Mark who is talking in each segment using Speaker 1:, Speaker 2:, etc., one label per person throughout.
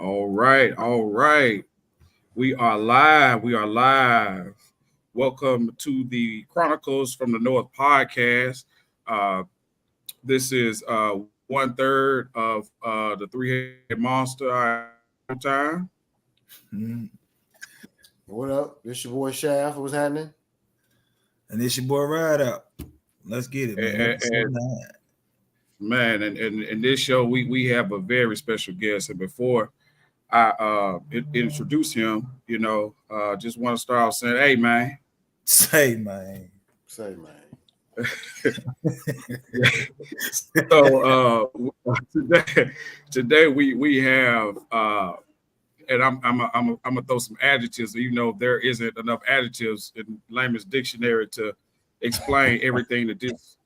Speaker 1: All right, all right. We are live. We are live. Welcome to the Chronicles from the North podcast. Uh, this is 1/3 of the three-headed monster. Time.
Speaker 2: Mm.
Speaker 3: What up? This your boy Shaft. What's happening?
Speaker 2: And this your boy Ride Out. Let's get it, man.
Speaker 1: Man, and in this show, we have a very special guest. And before I introduce him, just want to start off saying, hey, man.
Speaker 2: Say, man.
Speaker 1: So today we have and I'm gonna throw some adjectives. There isn't enough adjectives in layman's dictionary to explain everything that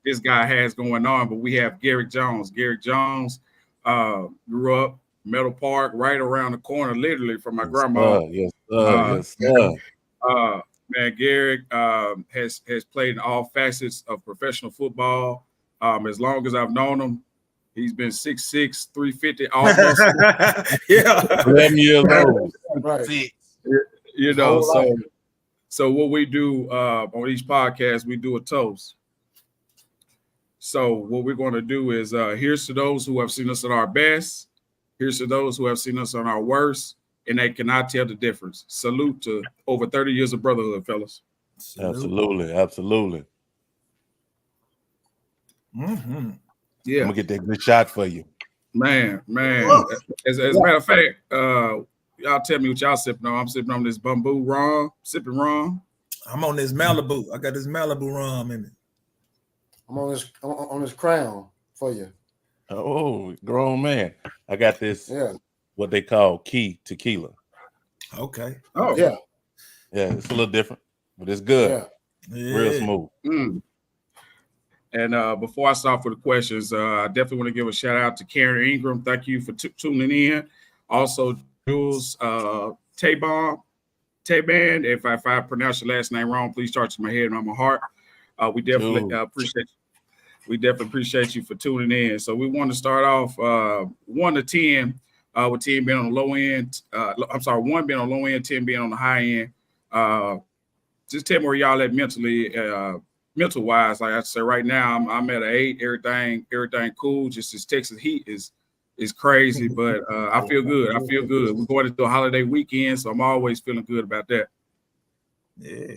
Speaker 1: this guy has going on. But we have Garrick Jones. Garrick Jones grew up Meadow Park, right around the corner, literally from my grandma.
Speaker 4: Yes, sir.
Speaker 1: Man, Garrick has played in all facets of professional football. As long as I've known him, he's been 6'6", 350, almost.
Speaker 4: Yeah, 11 years old.
Speaker 3: Right.
Speaker 1: So what we do on each podcast, we do a toast. So what we're going to do is here's to those who have seen us at our best. Here's to those who have seen us on our worst, and they cannot tell the difference. Salute to over 30 years of brotherhood, fellas.
Speaker 4: Absolutely.
Speaker 2: Mm-hmm.
Speaker 1: Yeah,
Speaker 4: I'm gonna get that good shot for you,
Speaker 1: man. As a matter of fact, y'all tell me what y'all sipping on. I'm sipping on this bamboo rum, sipping rum.
Speaker 2: I'm on this Malibu. I got this Malibu rum in it.
Speaker 3: I'm on this crown for you.
Speaker 4: Oh, grown man. I got this.
Speaker 3: Yeah.
Speaker 4: What they call key tequila.
Speaker 2: Okay.
Speaker 1: Oh
Speaker 3: Yeah.
Speaker 4: Yeah, it's a little different, but it's good.
Speaker 2: Yeah.
Speaker 4: Real smooth.
Speaker 1: Mm. And before I start for the questions, I definitely want to give a shout out to Karen Ingram. Thank you for tuning in. Also, Jules Taban. If I pronounce your last name wrong, please charge to my head and on my heart. We definitely appreciate you. We definitely appreciate you for tuning in. So we want to start off 1 to 10, with 10 being on the low end. 1 being on the low end, 10 being on the high end. Just tell me where y'all at mentally. Mental wise, like I said, right now I'm at an 8. Everything cool. Just this Texas heat is crazy, but I feel good. We're going into a holiday weekend, so I'm always feeling good about that.
Speaker 2: Yeah.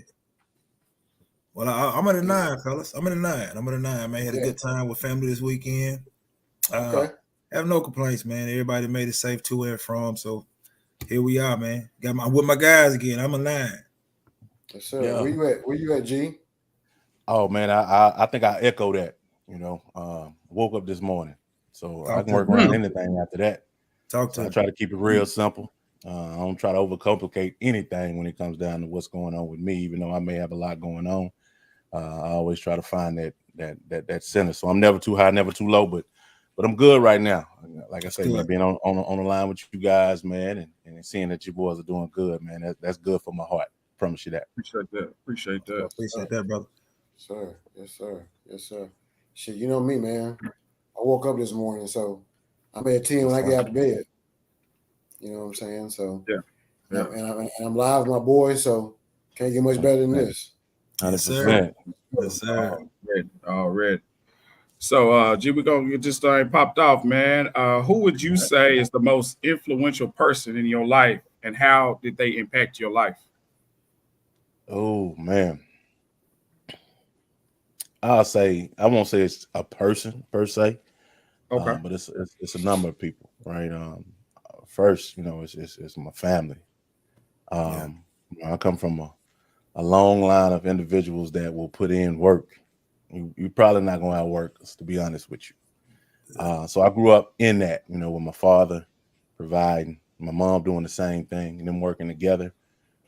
Speaker 2: Well, I'm at a 9, fellas. I'm at a 9. Man, had a good time with family this weekend.
Speaker 3: Okay.
Speaker 2: Have no complaints, man. Everybody made it safe to and from. So here we are, man. I'm with my guys again. I'm a 9.
Speaker 3: Yes, sir.
Speaker 4: Yeah.
Speaker 3: Where you at, G?
Speaker 4: Oh man, I think I echo that. Woke up this morning, so I can work around anything after that. I try to keep it real simple. I don't try to overcomplicate anything when it comes down to what's going on with me, even though I may have a lot going on. I always try to find that center. So I'm never too high, never too low, but I'm good right now. Like I say, man, being on the line with you guys, man, and seeing that you boys are doing good, man, that's good for my heart. Promise you that.
Speaker 1: Appreciate that,
Speaker 2: brother.
Speaker 3: Yes, sir. Shit, you know me, man. I woke up this morning, so I'm at 10 when I get out of bed. You know what I'm saying? So
Speaker 1: yeah.
Speaker 3: And I'm live with my boys, so can't get much better than this.
Speaker 4: 100%.
Speaker 2: Yes, sir.
Speaker 1: Already. So, G, we're gonna get this thing popped off, man. Who would you say is the most influential person in your life, and how did they impact your life?
Speaker 4: Oh man, I won't say it's a person per se,
Speaker 1: Okay.
Speaker 4: but it's a number of people, right? First, it's my family. I come from a long line of individuals that will put in work. You're probably not going to outwork us, to be honest with you. So I grew up in that, with my father providing, my mom doing the same thing, and them working together,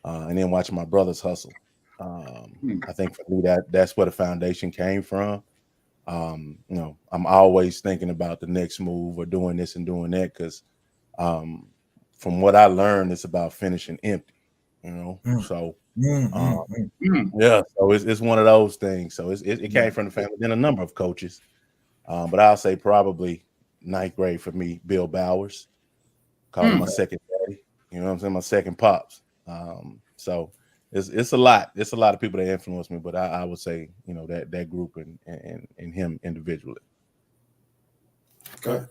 Speaker 4: and then watching my brothers hustle. I think for me that's where the foundation came from. I'm always thinking about the next move or doing this and doing that because from what I learned, it's about finishing empty. So so it's one of those things. So it came from the family. Then a number of coaches, but I'll say probably ninth grade for me, Bill Bowers. Call him my second daddy. You know what I'm saying? My second pops. So it's a lot. It's a lot of people that influence me, but I would say, you know, that group and him individually.
Speaker 3: Okay.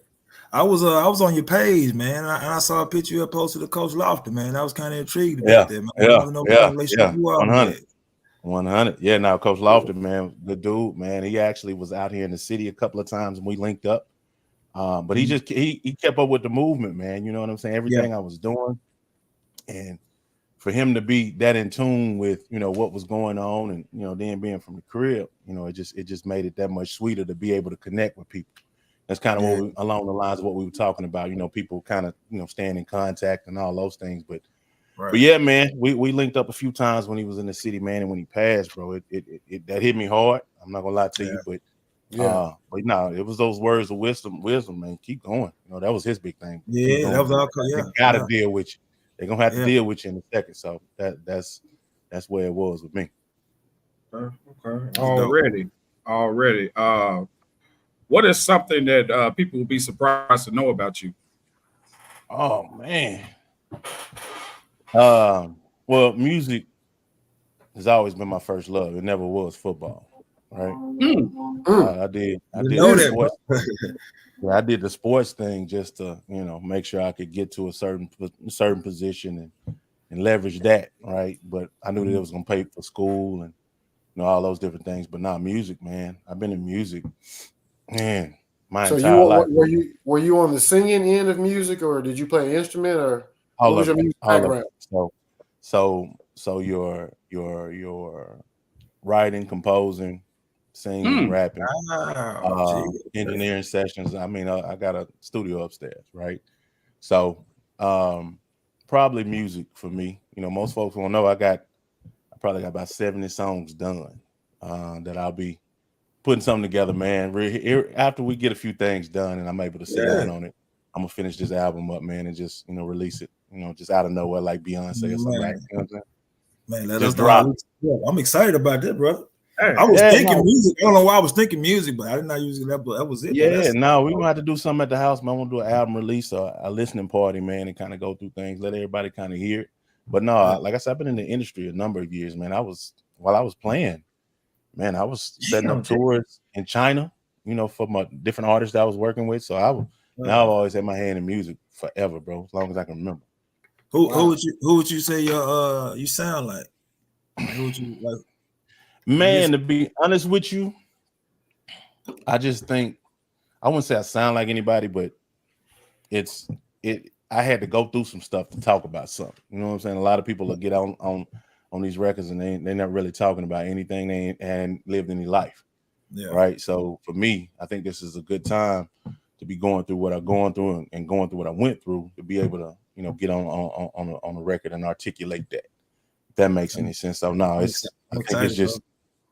Speaker 2: I was on your page, man, and I saw a picture you posted of Coach Lofton, man. I was kind of intrigued about that, man. I want to know what kind of relationship you are with that.
Speaker 4: 100. Yeah, now Coach Lofton, man, good dude, man. He actually was out here in the city a couple of times and we linked up. But he kept up with the movement, man. You know what I'm saying? Everything I was doing. And for him to be that in tune with, you know, what was going on and, you know, then being from the crib, you know, it just made it that much sweeter to be able to connect with people. That's kind of what along the lines of what we were talking about, you know, people kind of, you know, staying in contact and all those things. But yeah, man, we linked up a few times when he was in the city, man. And when he passed, bro, it that hit me hard. I'm not gonna lie to you, but no, it was those words of wisdom, man. Keep going. You know, that was his big thing.
Speaker 2: Yeah, that was all.
Speaker 4: They gotta deal with you. They're gonna have to deal with you in a second. So that's where it was with me.
Speaker 1: Okay. Already. What is something that people will be surprised to know about you?
Speaker 4: Oh man. Well, music has always been my first love. It never was football, right? I did sports. I did the sports thing just to, you know, make sure I could get to a certain position and leverage that, right? But I knew that it was gonna pay for school and, you know, all those different things. But not music, man. I've been in music, man, my entire life.
Speaker 3: Were you on the singing end of music, or did you play an instrument, or what was your music background?
Speaker 4: So your writing, composing, singing, rapping, engineering sessions. I mean, I got a studio upstairs, right? So probably music for me. You know, most folks won't know I probably got about 70 songs done that I'll be putting something together, man. After we get a few things done and I'm able to sit down on it, I'm gonna finish this album up, man, and just, you know, release it, you know, just out of nowhere like Beyonce or something. You know what I'm saying?
Speaker 2: Man, let us know. I'm excited about that, brother.
Speaker 1: Hey,
Speaker 2: I was thinking music. I don't know why I was thinking music, but I did not use it. That was it.
Speaker 4: Yeah, no, we're gonna have to do something at the house, man. I want to do an album release or a listening party, man, and kind of go through things, let everybody kind of hear it. But no, like I said, I've been in the industry a number of years, man. While I was playing, man, I was setting up tours in China, you know, for my different artists that I was working with. So I've always had my hand in music forever, bro, as long as I can remember.
Speaker 2: Who would you say you sound like? Who would you like?
Speaker 4: Man, to be honest with you, I just think I wouldn't say I sound like anybody, but I had to go through some stuff to talk about something. You know what I'm saying? A lot of people will get on these records and they're not really talking about anything. They hadn't lived any life. Yeah. Right. So for me, I think this is a good time to be going through what I'm going through and going through what I went through to be able to, you know, get on a record and articulate that. If that makes any sense. So no, I think it's just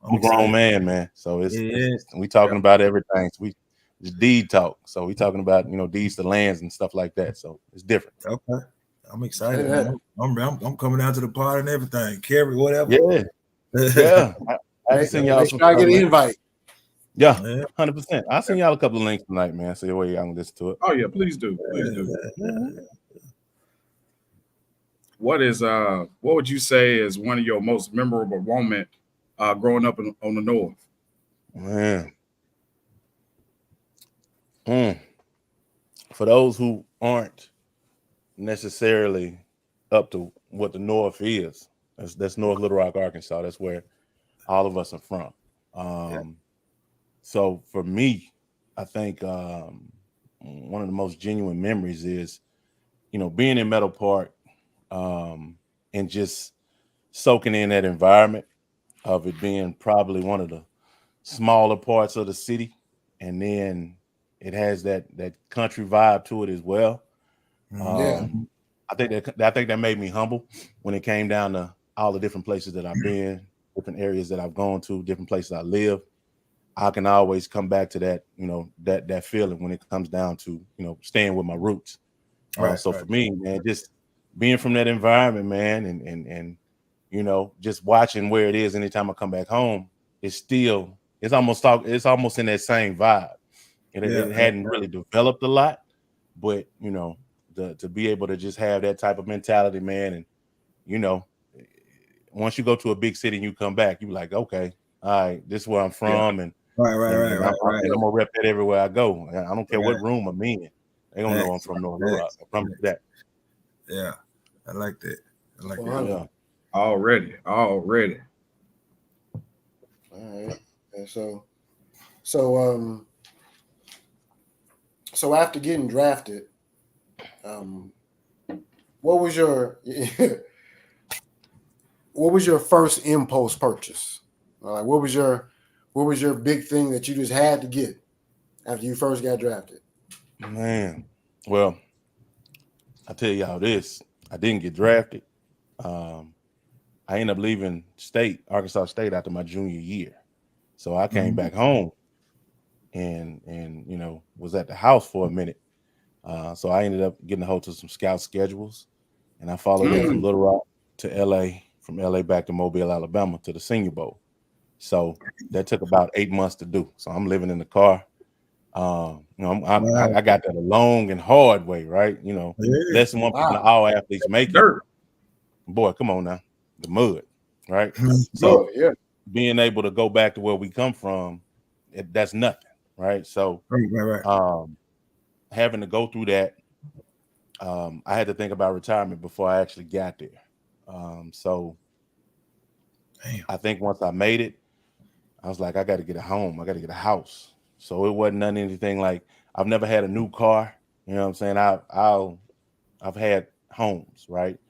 Speaker 4: I'm a grown man. So we talking about everything. So it's deed talk. So we talking about, you know, deeds to lands and stuff like that. So it's different.
Speaker 2: Okay. I'm excited, man. I'm coming down to the party and everything. Carry whatever.
Speaker 4: Yeah. I send y'all some.
Speaker 3: I get an invite.
Speaker 4: Yeah, 100%. I'll send y'all a couple of links tonight, man. So where y'all can listen to it.
Speaker 1: Oh yeah, please do. What would you say is one of your most memorable moment growing up on the North?
Speaker 4: Man. For those who aren't necessarily up to what the North is, that's North Little Rock, Arkansas. That's where all of us are from. So for me, I think one of the most genuine memories is, you know, being in Meadow Park and just soaking in that environment of it being probably one of the smaller parts of the city. And then it has that country vibe to it as well. I think that made me humble when it came down to all the different places that I've been, different areas that I've gone to, different places I live. I can always come back to that, you know, that feeling when it comes down to, you know, staying with my roots. For me, man, just being from that environment, man, and you know, just watching where it is anytime I come back home, it's almost in that same vibe. It hadn't really developed a lot, but you know, to be able to just have that type of mentality, man. And you know, once you go to a big city and you come back, you be like, okay, all right, this is where I'm from, and
Speaker 2: Right.
Speaker 4: and I'm gonna rep that everywhere I go. I don't care what room I'm in. They don't know I'm from North Little Rock. I promise you that.
Speaker 2: Yeah, I like that. I like that.
Speaker 3: 100.
Speaker 4: Yeah.
Speaker 1: Already.
Speaker 3: All right. And so after getting drafted, what was your first impulse purchase? Like, what was your big thing that you just had to get after you first got drafted?
Speaker 4: Man, well, I tell y'all this: I didn't get drafted. I ended up leaving Arkansas State, after my junior year. So I came back home and you know, was at the house for a minute. So I ended up getting a hold of some scout schedules, and I followed them from Little Rock to LA, from LA back to Mobile, Alabama, to the Senior Bowl. So that took about 8 months to do. So I'm living in the car. You know, I got that a long and hard way, right? You know, less than 1% of all athletes make it. Boy, come on now, the mud, right? So being able to go back to where we come from, that's nothing, right? So having to go through that, I had to think about retirement before I actually got there. So I think once I made it, I was like, I got to get a home. I got to get a house. So it wasn't anything like, I've never had a new car. You know what I'm saying? I've had homes, right?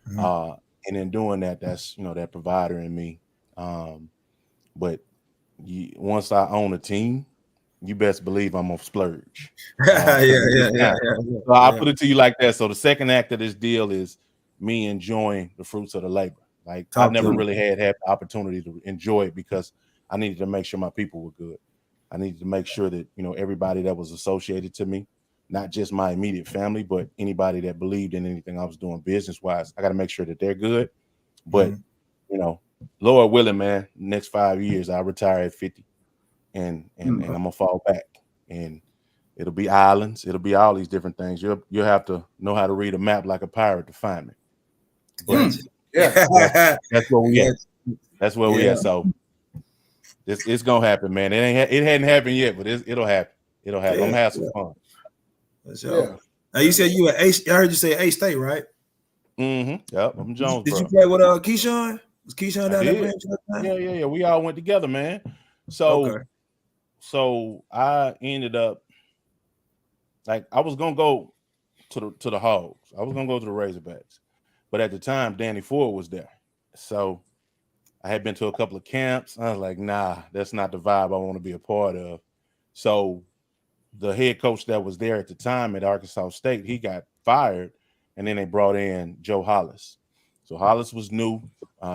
Speaker 4: And in doing that, that's, you know, that provider in me. But once I own a team, you best believe I'm gonna splurge.
Speaker 2: Yeah.
Speaker 4: So I'll put it to you like that. So the second act of this deal is me enjoying the fruits of the labor. Like, I never really had the opportunity to enjoy it because I needed to make sure my people were good. I needed to make sure that, you know, everybody that was associated to me, not just my immediate family, but anybody that believed in anything I was doing business wise, I got to make sure that they're good. But you know, Lord willing, man, next 5 years I'll retire at 50, and I'm gonna fall back, and it'll be islands, it'll be all these different things. You'll have to know how to read a map like a pirate to find me. But that's where we at. That's where we at. So it's gonna happen, man. It hadn't happened yet, but it'll happen. It'll happen. I'm gonna have some fun.
Speaker 2: Now you said you were I heard you say A-State, right?
Speaker 4: Yep. I'm Jonesboro.
Speaker 2: Did you play with Keyshawn? Was Keyshawn down there playing?
Speaker 4: Yeah. We all went together, man. So I ended up, like, I was gonna go to the Hogs. I was gonna go to the Razorbacks, but at the time Danny Ford was there. So I had been to a couple of camps. I was like, nah, that's not the vibe I want to be a part of. So the head coach that was there at the time at Arkansas State, he got fired, and then they brought in Joe Hollis. So Hollis was new.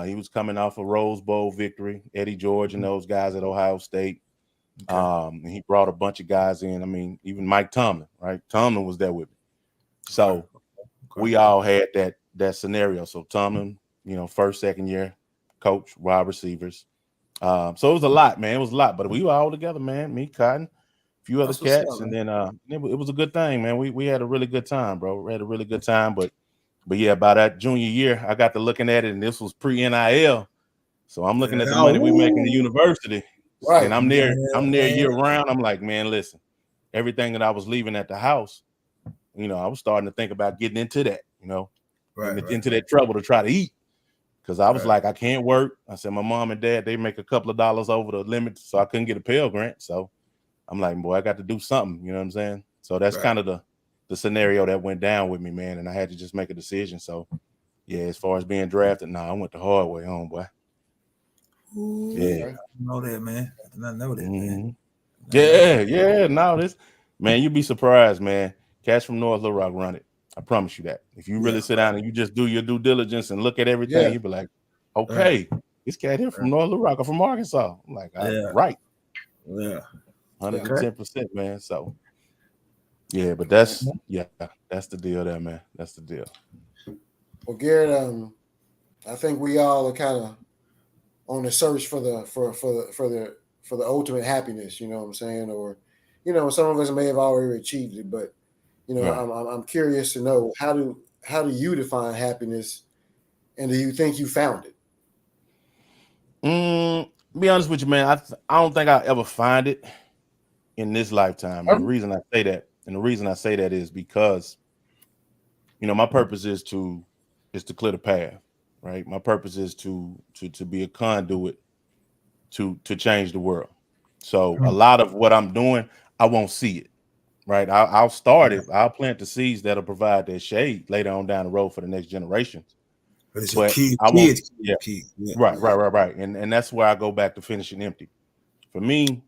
Speaker 4: He was coming off a Rose Bowl victory, Eddie George and those guys at Ohio State. And he brought a bunch of guys in. I mean, even Mike Tomlin, right? Tomlin was there with me. So we all had that scenario. So Tomlin, you know, first, second year coach, wide receivers. So it was a lot, man. It was a lot, but we were all together, man. Me, Cotton, a few other cats, and then it was a good thing, man. We had a really good time, bro. We had a really good time, but yeah, by that junior year, I got to looking at it, and this was pre-NIL. So I'm looking at the money we make in the university, and I'm there year round. I'm like, man, listen, everything that I was leaving at the house, you know, I was starting to think about getting into that, you know, into that trouble to try to eat. Because I was like, I can't work. I said, my mom and dad, they make a couple of dollars over the limit, so I couldn't get a Pell Grant. So I'm like, boy, I got to do something. You know what I'm saying? So that's kind of the scenario that went down with me, man. And I had to just make a decision. So, yeah, as far as being drafted, I went the hard way home, boy.
Speaker 2: Ooh,
Speaker 4: yeah.
Speaker 2: I know that, man. I did not know that, man.
Speaker 4: Yeah. No, this, man, you'd be surprised, man. Cats from North Little Rock run it. I promise you that. If you really sit down and you just do your due diligence and look at everything, you'd be like, okay, this cat here from North Little Rock or from Arkansas. I'm like, right.
Speaker 2: Yeah.
Speaker 4: 110%, man. So, yeah, but that's the deal there, man. That's the deal.
Speaker 3: Well, Garrett, I think we all are kind of on the search for the ultimate happiness. You know what I'm saying? Or, you know, some of us may have already achieved it, but You know,
Speaker 4: Right.
Speaker 3: I'm curious to know how do you define happiness, and do you think you found it?
Speaker 4: Be honest with you, man. I don't think I'll ever find it in this lifetime. And the reason I say that is because, you know, my purpose is to clear the path, right? My purpose is to be a conduit to change the world. So a lot of what I'm doing, I won't see it, right? I'll start it. I'll plant the seeds that'll provide that shade later on down the road for the next generations.
Speaker 2: But it's your
Speaker 4: But
Speaker 2: kids,
Speaker 4: I won't.
Speaker 2: kids,
Speaker 4: Yeah,
Speaker 2: kids. Yeah.
Speaker 4: right. And that's where I go back to finishing empty. For me,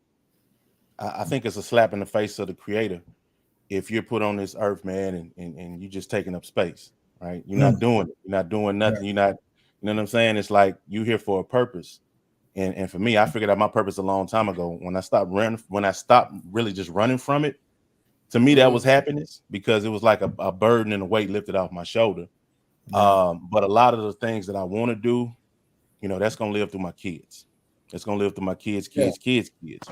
Speaker 4: I think it's a slap in the face of the creator if you're put on this earth, man, and you're just taking up space, right? You're not doing it. You're not doing nothing. You're not, you know what I'm saying? It's like you here for a purpose. And for me, I figured out my purpose a long time ago. When I stopped really just running from it, to me, that was happiness, because it was like a burden and a weight lifted off my shoulder. But a lot of the things that I want to do, you know, that's gonna live through my kids. It's gonna live through my kids,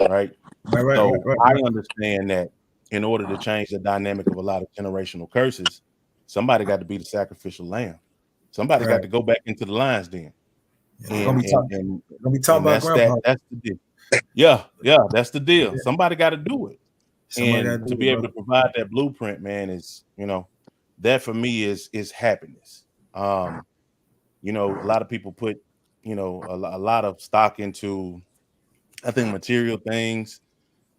Speaker 4: right? So I understand that in order to change the dynamic of a lot of generational curses, somebody got to be the sacrificial lamb. Somebody got to go back into the lion's den.
Speaker 2: Gonna be talking about grandpa.
Speaker 4: That's the deal. Yeah, that's the deal. Somebody got to do it.
Speaker 2: Somebody
Speaker 4: And to be able to provide that blueprint, man, is, you know, that for me is happiness. You know, a lot of people put, you know, a lot of stock into, I think, material things,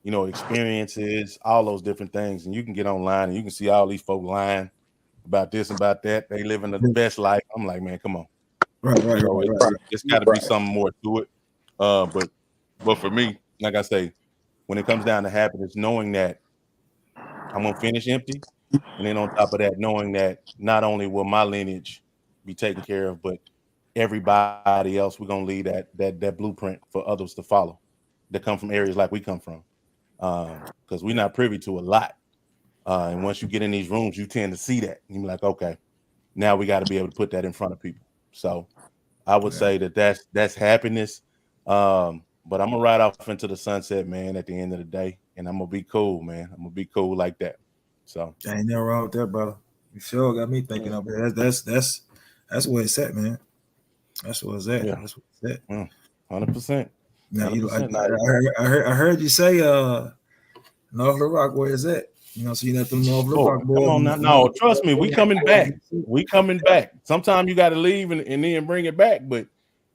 Speaker 4: you know, experiences, all those different things. And you can get online and you can see all these folk lying about this and about that. They living the best life. I'm like, man, come on. So it's got to be something more to it. But for me, like I say, when it comes down to happiness, knowing that I'm gonna finish empty, and then on top of that, knowing that not only will my lineage be taken care of, but everybody else, we're gonna leave that blueprint for others to follow that come from areas like we come from. Because we're not privy to a lot. And once you get in these rooms, you tend to see that. And you're like, okay, now we got to be able to put that in front of people. So I would say that's happiness. But I'm gonna ride off into the sunset, man, at the end of the day, and I'm gonna be cool, man. I'm gonna be cool like that. So
Speaker 2: ain't nothing wrong with that, brother. You sure got me thinking of it. That's where it's at, man. That's where it's at.
Speaker 4: Yeah.
Speaker 2: That's where it's at.
Speaker 4: 100%.
Speaker 2: Now I heard you say North Little Rock, where is that? You know, so you know them North Little Rock boys.
Speaker 4: Come on now. No, trust me, we coming back. We coming back. Sometimes you got to leave and then bring it back, but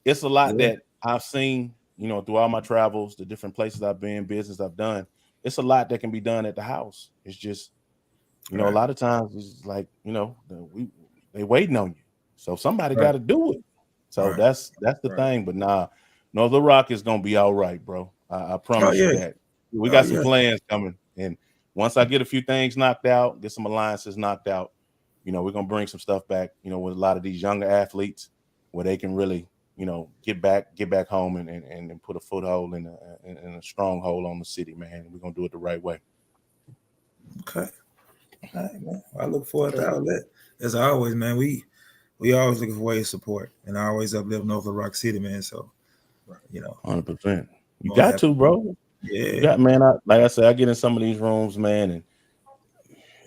Speaker 4: it's a lot that I've seen, you know, through all my travels, the different places I've been, business I've done. It's a lot that can be done at the house. It's just, you know, a lot of times it's like, you know, they waiting on you, so somebody got to do it. So that's the thing. But nah, North Little Rock is gonna be all right, bro. I promise you that. We got some plans coming, and once I get a few things knocked out, get some alliances knocked out, you know, we're gonna bring some stuff back, you know, with a lot of these younger athletes where they can really, you know, get back home and put a foothold and a stronghold on the city, man. We're gonna do it the right way.
Speaker 2: Okay. All right, man. I look forward to all that. As always, man, we always looking for ways to support, and I always uplift North Little Rock City, man. So, you know,
Speaker 4: 100%. You got to, bro.
Speaker 2: Yeah.
Speaker 4: You got, man. Like I said, I get in some of these rooms, man, and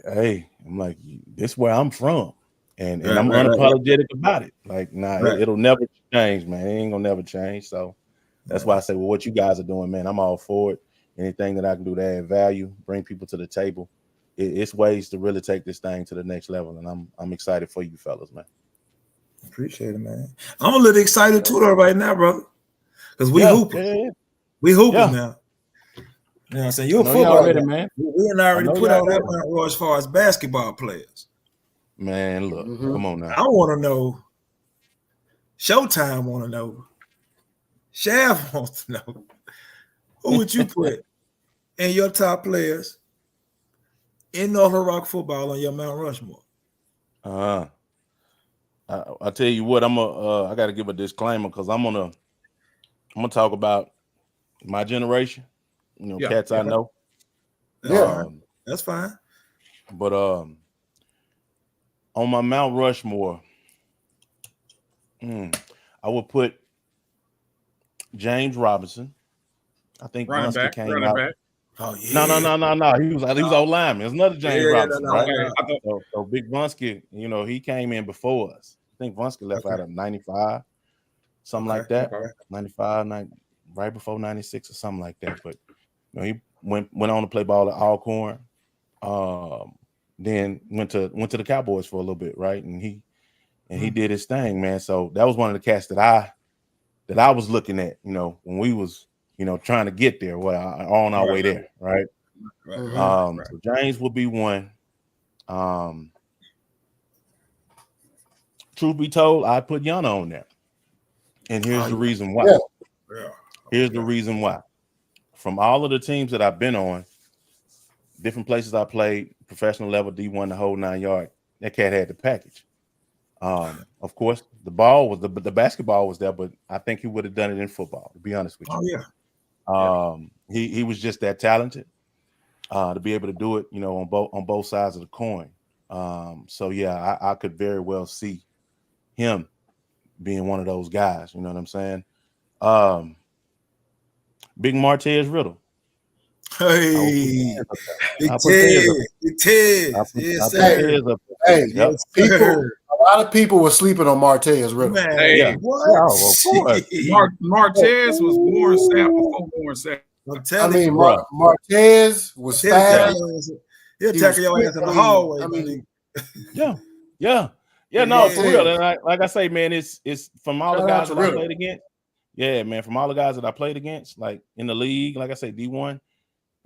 Speaker 4: hey, I'm like, this is where I'm from, and I'm unapologetic about it. Like, nah, it'll never change, man. It ain't gonna never change. So that's why I say, well, what you guys are doing, man, I'm all for it. Anything that I can do to add value, bring people to the table, it's ways to really take this thing to the next level, and I'm excited for you fellas, man.
Speaker 2: Appreciate it, man. I'm a little excited too, though, right now, brother, because we hooping. We hooping now. You know what I'm saying? You're a football
Speaker 4: already, man.
Speaker 2: We already put out that one as far as basketball players.
Speaker 4: Man, look, come on now.
Speaker 2: I want to know. Showtime want to know. Shaft wants to know. Who would you put in your top players in North Little Rock football on your Mount Rushmore?
Speaker 4: I tell you what, I got to give a disclaimer because I'm gonna talk about my generation. You know, cats I know.
Speaker 2: That's fine.
Speaker 4: But on my Mount Rushmore, I would put James Robinson. I think
Speaker 1: running back.
Speaker 2: Oh yeah.
Speaker 4: No. He was old lineman. There's another James Robinson, right?
Speaker 1: Okay.
Speaker 4: So Big Bunsky, he came in before us. I think Bunsky left out of 95, something like that.
Speaker 1: Okay.
Speaker 4: 95, right before 96 or something like that. But he went on to play ball at Alcorn. Then went to the Cowboys for a little bit, right? And he did his thing, man. So that was one of the cats that I was looking at, when we was, trying to get there, on our way there, right?
Speaker 2: Right.
Speaker 4: So James would be one. Truth be told, I put Yana on there. And here's the reason why.
Speaker 2: Yeah.
Speaker 4: Here's the reason why. From all of the teams that I've been on, different places I played, professional level, D1, the whole 9 yard, that cat had the package. Of course, the ball was the basketball was there, but I think he would have done it in football, to be honest with you.
Speaker 2: Oh yeah.
Speaker 4: He was just that talented to be able to do it, on both sides of the coin. So yeah, I could very well see him being one of those guys. You know what I'm saying? Big Martez Riddle.
Speaker 2: Hey, Big
Speaker 4: I'll put Tez
Speaker 2: Ted. Yes,
Speaker 3: Hey,
Speaker 2: sir.
Speaker 3: Hey,
Speaker 4: Yep.
Speaker 3: a lot of people were sleeping on Martez Riddle.
Speaker 2: Man,
Speaker 1: Hey,
Speaker 2: what?
Speaker 4: Oh, of course.
Speaker 1: Martez was born Sam before born Sam.
Speaker 2: I'm
Speaker 3: I
Speaker 2: telling
Speaker 3: mean,
Speaker 2: you,
Speaker 3: Martez was fast.
Speaker 2: he'll
Speaker 3: He
Speaker 2: tackle
Speaker 3: was
Speaker 2: your ass in the
Speaker 3: quick.
Speaker 2: hallway.
Speaker 3: I mean,
Speaker 4: Yeah, no, for
Speaker 3: Yeah.
Speaker 4: real. And like I say, man, it's from all the
Speaker 3: Shout out
Speaker 4: guys
Speaker 3: to
Speaker 4: that I
Speaker 3: Riddle.
Speaker 4: played against. Yeah, man, from all the guys that I played against, like in the league, like I say, D1,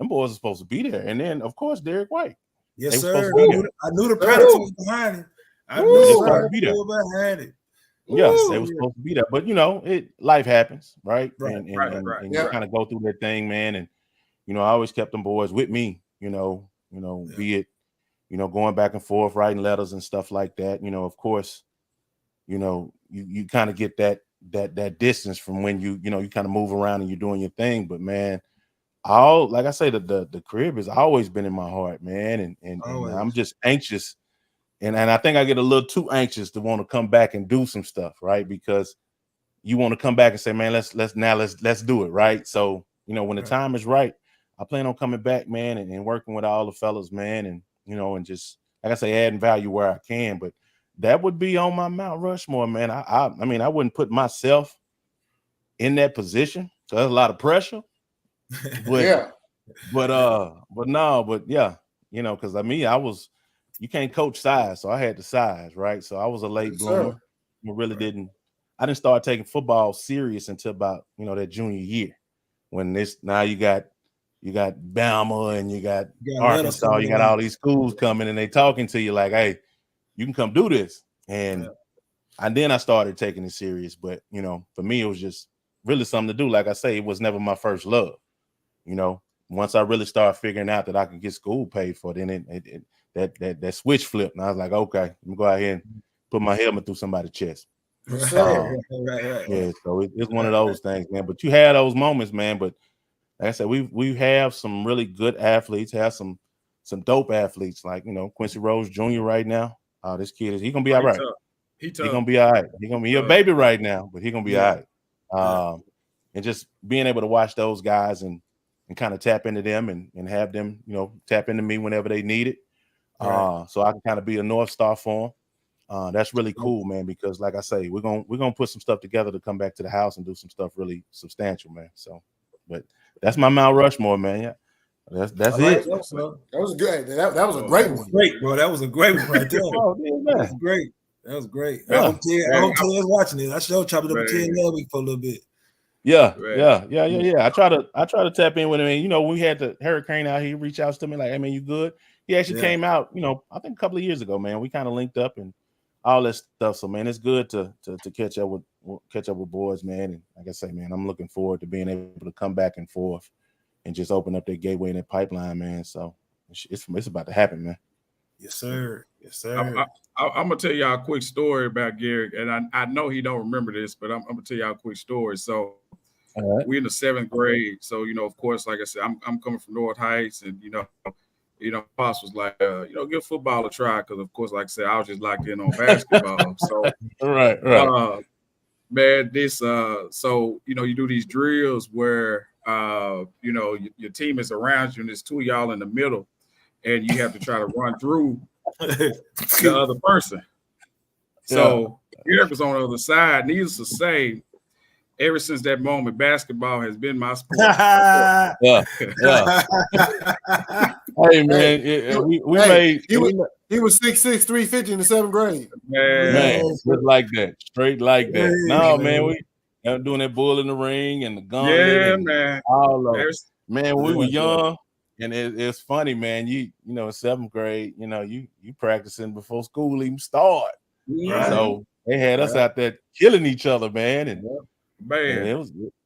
Speaker 4: them boys are supposed to be there. And then, of course, Derek White.
Speaker 2: Yes,
Speaker 4: They were
Speaker 2: sir.
Speaker 4: supposed to be there.
Speaker 2: I knew the Predator was behind him. I knew
Speaker 4: They
Speaker 2: the
Speaker 4: supposed to be
Speaker 2: Predator
Speaker 4: there.
Speaker 2: was behind it.
Speaker 4: Yes, they were supposed to be there. But life happens, right?
Speaker 2: Right,
Speaker 4: And
Speaker 1: right.
Speaker 4: you kind of go through that thing, man. And I always kept them boys with me, be it, going back and forth, writing letters and stuff like that. Of course, you kind of get that distance from when you kind of move around and you're doing your thing. But man, like I say, the crib has always been in my heart, man. And I'm just anxious. And I think I get a little too anxious to want to come back and do some stuff, right? Because you want to come back and say, man, let's do it, right? So, when the time is right, I plan on coming back, man, and working with all the fellas, man, and and just, like I say, adding value where I can. But that would be on my Mount Rushmore, man. I mean, I wouldn't put myself in that position. So that's a lot of pressure. But
Speaker 3: yeah.
Speaker 4: but yeah, because you can't coach size, so I had the size, right? So I was a late bloomer. I didn't start taking football serious until about that junior year, when now you got Bama and you got Arkansas, you got all these schools coming and they talking to you like, hey, you can come do this. And then I started taking it serious. But for me, it was just really something to do. Like I say, it was never my first love. Once I really started figuring out that I could get school paid for, then that switch flipped, and I was like, okay, let me go out here and put my helmet through somebody's chest.
Speaker 2: Right.
Speaker 4: Yeah, so it's one of those things, man. But you had those moments, man. But like I said, we have some really good athletes, have some dope athletes, like Quincy Rose Jr. right now. This kid he's gonna be all right. He's gonna be all right. He's gonna be a baby right now, but he's gonna be all right. And just being able to watch those guys and kind of tap into them and have them, tap into me whenever they need it. So I can kind of be a North Star for them. That's really cool, man, because like I say, we're gonna put some stuff together to come back to the house and do some stuff really substantial, man. So, but that's my Mount Rushmore, man. Yeah, that's it.
Speaker 3: That was good. That was a great one.
Speaker 2: Great, bro. That was a great one right there.
Speaker 4: Oh, man.
Speaker 2: That was great. That was great.
Speaker 4: Yeah.
Speaker 2: I hope Ted's watching it. I showed chopped it up with Ted last week for a little bit.
Speaker 4: Yeah. I try to tap in with him. And when we had the hurricane out, he reached out to me like, "Hey man, you good?" He actually came out, I think a couple of years ago, man. We kind of linked up and all that stuff. So man, it's good to catch up with boys, man. And like I say, man, I'm looking forward to being able to come back and forth and just open up that gateway and that pipeline, man. So it's about to happen, man.
Speaker 2: Yes, sir. Yes, sir.
Speaker 1: I'm gonna tell y'all a quick story about Garrick, and I know he don't remember this, but I'm gonna tell y'all a quick story. So we're in the 7th grade. So of course, like I said, I'm coming from North Heights, and Pops was like, give football a try, because of course, like I said, I was just locked in on basketball. So
Speaker 4: right.
Speaker 1: man, this so you do these drills where you know, your team is around you and there's two of y'all in the middle and you have to try to run through the other person. So Garrick was on the other side. Needless to say, ever since that moment, basketball has been my sport.
Speaker 4: Yeah. Hey man, we made.
Speaker 3: He was 6'6", 350 in the 7th grade.
Speaker 4: Man, just like that, straight like that. No, man, we doing that bull in the ring and the gauntlet.
Speaker 1: Yeah,
Speaker 4: and
Speaker 1: man.
Speaker 4: all of it. Man, when we were young, and it's funny, man. You know, in 7th grade, you know, you practicing before school even start.
Speaker 1: Right.
Speaker 4: So they had us out there killing each other, man, and
Speaker 1: man,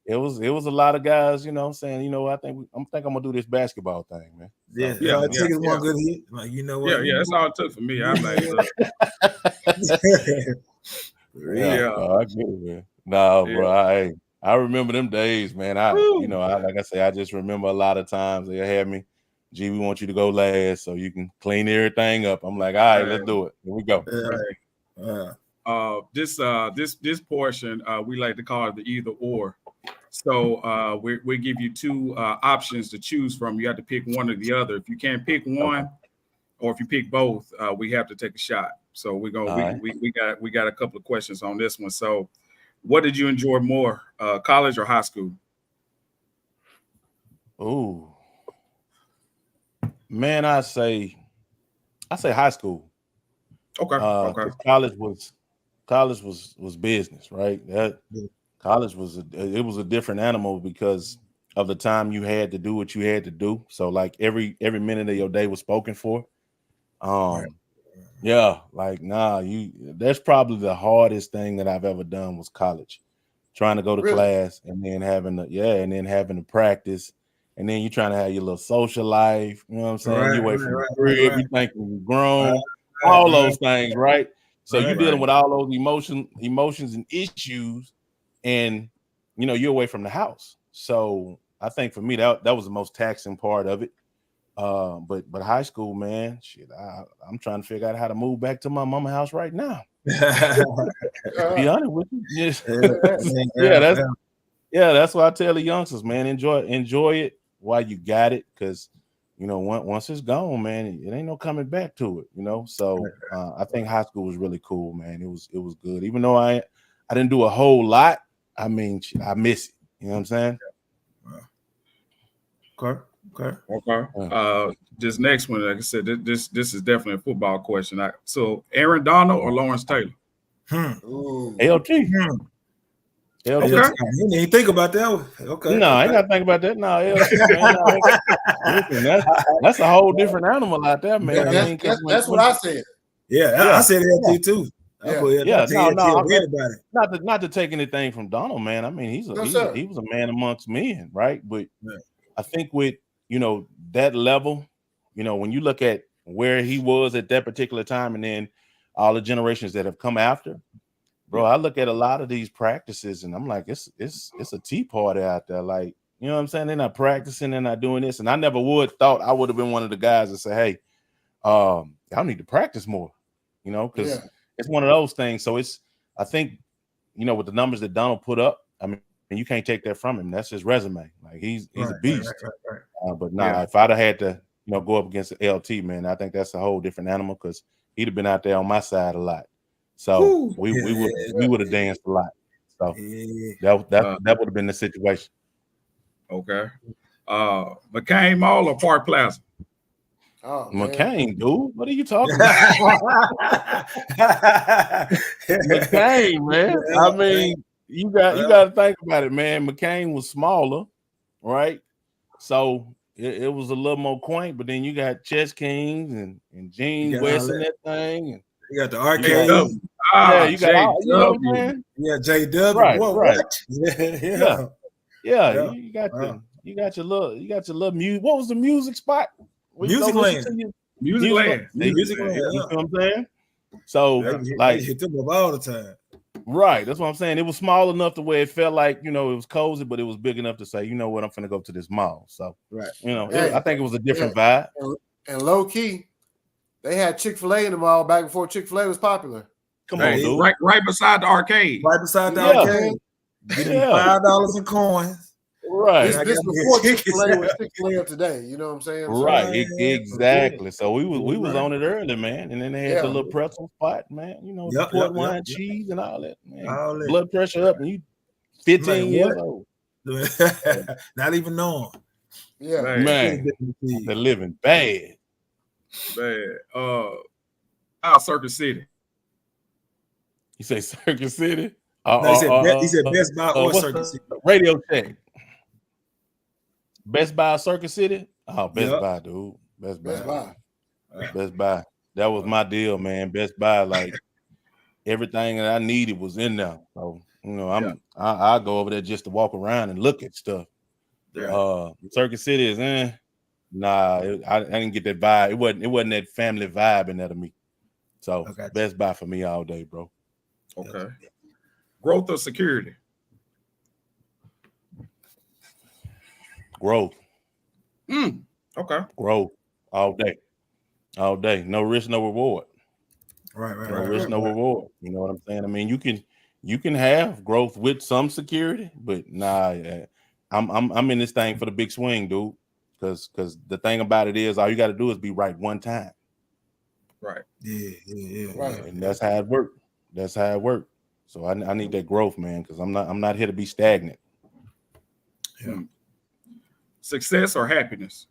Speaker 4: it was a lot of guys, you know, saying, you know, I think I'm gonna do this basketball thing, man.
Speaker 2: So, I take it one good hit. Like, you know what?
Speaker 1: Yeah, that's all it took for me. I'm like,
Speaker 4: I get it, man. No, bro, I remember them days, man. Like I say, I just remember a lot of times they had me, gee, we want you to go last so you can clean everything up. I'm like, all right, let's do it. Here we go.
Speaker 1: This portion we like to call it the either or. So we give you two options to choose from. You have to pick one or the other. If you can't pick one, or if you pick both, we have to take a shot. So we got a couple of questions on this one. So, what did you enjoy more, college or high school?
Speaker 4: Ooh, man, I say high school.
Speaker 1: Okay.
Speaker 4: College was business, right? College was a different animal because of the time you had to do what you had to do. So like every minute of your day was spoken for. Yeah, like that's probably the hardest thing that I've ever done was college. Trying to go to class and then having to practice, and then you're trying to have your little social life. You know what I'm saying? You away from the crib, you think you're grown, all those things, right? So you're dealing with all those emotions and issues, and you know you're away from the house. So I think for me that was the most taxing part of it. But high school, man, shit, I'm trying to figure out how to move back to my mama's house right now. To be honest with you, that's why I tell the youngsters, man, enjoy it while you got it, because you know once it's gone, man, it ain't no coming back to it. You know, so I think high school was really cool, man. It was good, even though I didn't do a whole lot. I mean, I miss it. You know what I'm saying?
Speaker 1: Okay. This next one, like I said, this is definitely a football question. So Aaron Donald or Lawrence Taylor?
Speaker 4: LT.
Speaker 2: Okay. You didn't even think about that one. Okay.
Speaker 4: No, I ain't gotta think about that. No, listen, that's a whole different animal out there, man.
Speaker 3: That's what I said.
Speaker 2: I said LT too.
Speaker 4: Not to take anything from Donald, man. I mean, he was a man amongst men, right? But I think with that level, when you look at where he was at that particular time, and then all the generations that have come after, bro, I look at a lot of these practices and I'm like, it's a tea party out there. Like, you know what I'm saying? They're not practicing, they're not doing this. And I never thought I would have been one of the guys that say, hey, y'all need to practice more, because it's one of those things. So I think, with the numbers that Donald put up, I mean, you can't take that from him. That's his resume. Like he's a beast. But if I'd have had to, go up against the LT, man, I think that's a whole different animal, because he'd have been out there on my side a lot. So we would have danced a lot. So that would have been the situation.
Speaker 1: Okay. McCain Mall or Park Plaza?
Speaker 3: Oh,
Speaker 4: McCain, dude. What are you talking about? McCain, man. I mean, you got to think about it, man. McCain was smaller, right? So it was a little more quaint, but then you got Chess Kings and Gene West and that thing. And
Speaker 2: you got the arcade.
Speaker 4: You got
Speaker 2: JW.
Speaker 4: Right, right.
Speaker 2: Yeah.
Speaker 4: You got your little music. What was the music spot?
Speaker 2: Music Land.
Speaker 1: Music Land.
Speaker 4: You know what I'm saying? So
Speaker 2: like hit them up all the time.
Speaker 4: Right. That's what I'm saying. It was small enough to where it felt like, it was cozy, but it was big enough to say, you know what, I'm finna go to this mall. So I think it was a different vibe.
Speaker 3: And low key, they had Chick-fil-A in the mall back before Chick-fil-A was popular.
Speaker 4: Come on, dude.
Speaker 1: Right beside the arcade.
Speaker 2: Right beside the arcade. Getting $5 in coins.
Speaker 4: Right.
Speaker 3: This before Chick-fil-A was Chick-fil-A of today. You know what I'm saying?
Speaker 4: Right.
Speaker 3: So,
Speaker 4: exactly. So we was on it early, man. And then they had
Speaker 3: Yeah.
Speaker 4: the little pretzel spot, man. You know,
Speaker 2: Yep,
Speaker 4: port
Speaker 2: yep,
Speaker 4: wine,
Speaker 2: yep.
Speaker 4: cheese, and all that. Man,
Speaker 2: All that.
Speaker 4: blood pressure up, and you 15
Speaker 2: Man,
Speaker 4: years
Speaker 2: what?
Speaker 4: old.
Speaker 2: Not even knowing.
Speaker 3: yeah.
Speaker 4: Man, they're living bad.
Speaker 1: Man, Circuit City.
Speaker 4: You say Circuit City?
Speaker 2: No, he said Best Buy or
Speaker 4: what's
Speaker 2: Circuit City.
Speaker 4: Radio Shack. Best Buy, Circuit City? Oh, Best
Speaker 2: Yep.
Speaker 4: Buy, dude. Best Buy.
Speaker 3: Best Buy.
Speaker 4: Best Buy. That was my deal, man. Best Buy, like everything that I needed was in there. So, you know, I go over there just to walk around and look at stuff.
Speaker 1: Yeah.
Speaker 4: Circuit City is nah, I didn't get that vibe. It wasn't that family vibe in there to me. So Best Buy for me all day, bro.
Speaker 1: Okay. Growth or security?
Speaker 4: Growth.
Speaker 1: Okay.
Speaker 4: Growth all day. All day. No risk, no reward.
Speaker 2: Right.
Speaker 4: No risk, no reward. You know what I'm saying? I mean, you can have growth with some security, but nah, I'm in this thing for the big swing, dude. Because the thing about it is all you got to do is be right one time.
Speaker 1: Right.
Speaker 2: Yeah.
Speaker 3: Right.
Speaker 4: And that's how it works. That's how it works. So I need that growth, man, because I'm not here to be stagnant.
Speaker 2: Yeah.
Speaker 1: Success or happiness?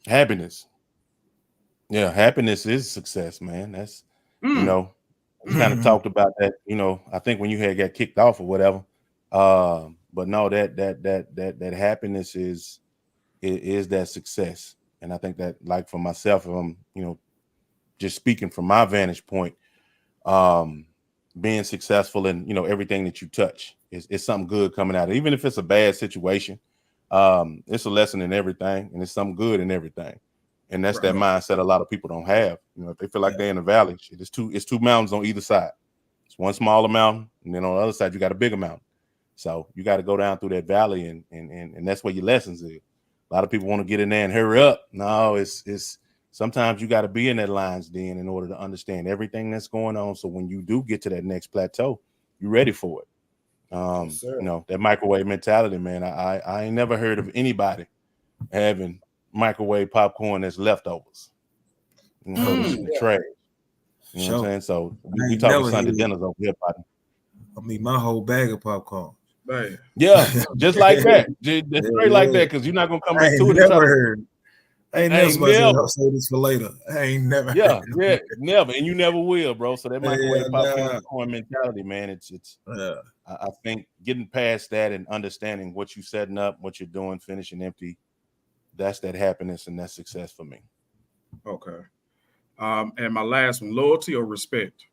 Speaker 4: Happiness. Yeah, happiness is success, man. That's you know, we kind of talked about that, you know, I think when you had got kicked off or whatever. But no, that happiness is that success. And I think that, like, for myself, you know, just speaking from my vantage point, being successful in, you know, everything that you touch is something good coming out of it. Even if it's a bad situation, it's a lesson in everything, and it's something good in everything. And that's that mindset a lot of people don't have. You know, if they feel like they're in a valley, it's two mountains on either side. It's one smaller mountain, and then on the other side you got a bigger mountain. So you got to go down through that valley, and that's where your lessons is. A lot of people want to get in there and hurry up. No, it's sometimes you got to be in that lion's den in order to understand everything that's going on. So when you do get to that next plateau, you're ready for it.
Speaker 3: Yes,
Speaker 4: you know, that microwave mentality, man. I ain't never heard of anybody having microwave popcorn as leftovers. You know, throw this in the trash. You know what I'm saying? So we talking Sunday dinners over here, buddy.
Speaker 2: I mean, my whole bag of popcorn.
Speaker 1: Man.
Speaker 4: Yeah, just like that. Just straight like that, because you're not gonna come back to it.
Speaker 2: I ain't never say this for later. I ain't never.
Speaker 4: Yeah, never, and you never will, bro. So that microwave popcorn mentality, man. It's. I think getting past that and understanding what you're setting up, what you're doing, finishing empty, that's that happiness and that success for me.
Speaker 1: Okay. And my last one, loyalty or respect?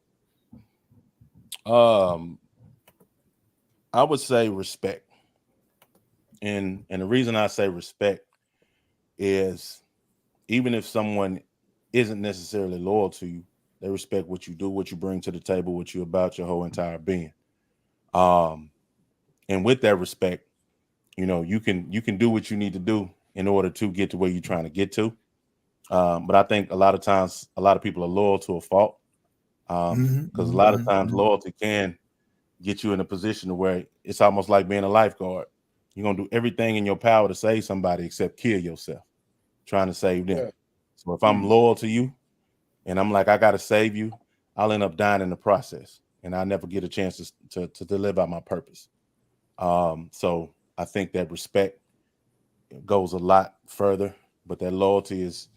Speaker 4: I would say respect. And the reason I say respect is even if someone isn't necessarily loyal to you, they respect what you do, what you bring to the table, what you're about, your whole entire being. And with that respect, you know, you can do what you need to do in order to get to where you're trying to get to. But I think a lot of times, a lot of people are loyal to a fault. Because a lot of times loyalty can get you in a position to where it's almost like being a lifeguard. You're going to do everything in your power to save somebody except kill yourself trying to save them. Yeah. So if I'm loyal to you and I'm like, I got to save you, I'll end up dying in the process. And I never get a chance to live out my purpose. So I think that respect goes a lot further, but that loyalty is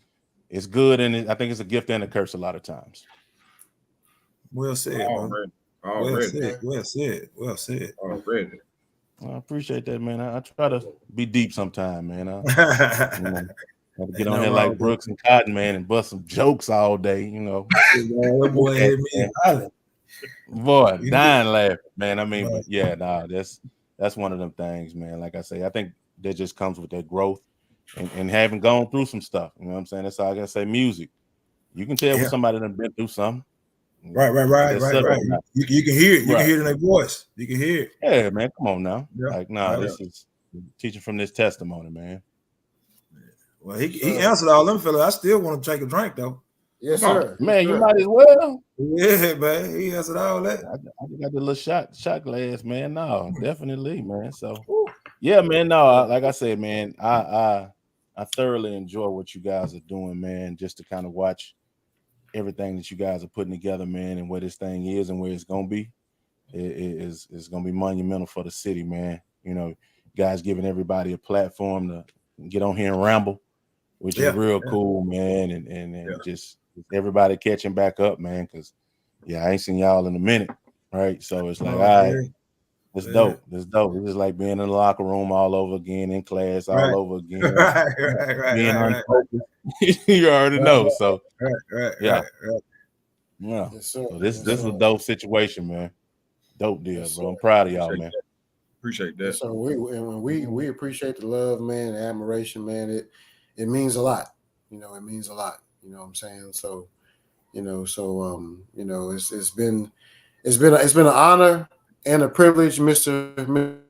Speaker 4: good. And I think it's a gift and a curse a lot of times.
Speaker 2: Well said,
Speaker 1: Already.
Speaker 2: Well said.
Speaker 1: Already.
Speaker 4: I appreciate that, man. I try to be deep sometime, man. I get on here like Brooks and Cotton, man, and bust some jokes all day, you know. Boy, dying laughing, man. I mean, but yeah, that's one of them things, man. Like I say, I think that just comes with that growth and having gone through some stuff. You know what I'm saying? That's all I gotta say. Music. You can tell when somebody done been through something.
Speaker 2: Right. You can hear it. You can hear it in their voice. You can hear it.
Speaker 4: Yeah, man. Come on now. Yeah. This is teaching from this testimony, man.
Speaker 2: Well, he answered all them fellas. I still want to take a drink though.
Speaker 3: Yes, sir.
Speaker 4: Man, you might as well.
Speaker 2: Yeah, man. He answered all that.
Speaker 4: I got the little shot glass, man. No, definitely, man. So Yeah, man. No, like I said, man, I thoroughly enjoy what you guys are doing, man. Just to kind of watch everything that you guys are putting together, man, and where this thing is and where it's gonna be. It's gonna be monumental for the city, man. You know, guys giving everybody a platform to get on here and ramble, which is real cool, man. And just everybody catching back up, man. Because I ain't seen y'all in a minute, right? So it's like, all right. It's dope. It's dope. It's just like being in the locker room all over again, in class all over again. Being unfocused. You already know. So yeah.
Speaker 3: Yes, sir.
Speaker 4: So this is a dope situation, man. Dope deal, bro. I'm proud of y'all, man.
Speaker 1: Appreciate that.
Speaker 3: Yes, sir. We appreciate the love, man, the admiration, man. It means a lot. You know, it means a lot. You know what I'm saying? So, it's been an honor and a privilege, Mr.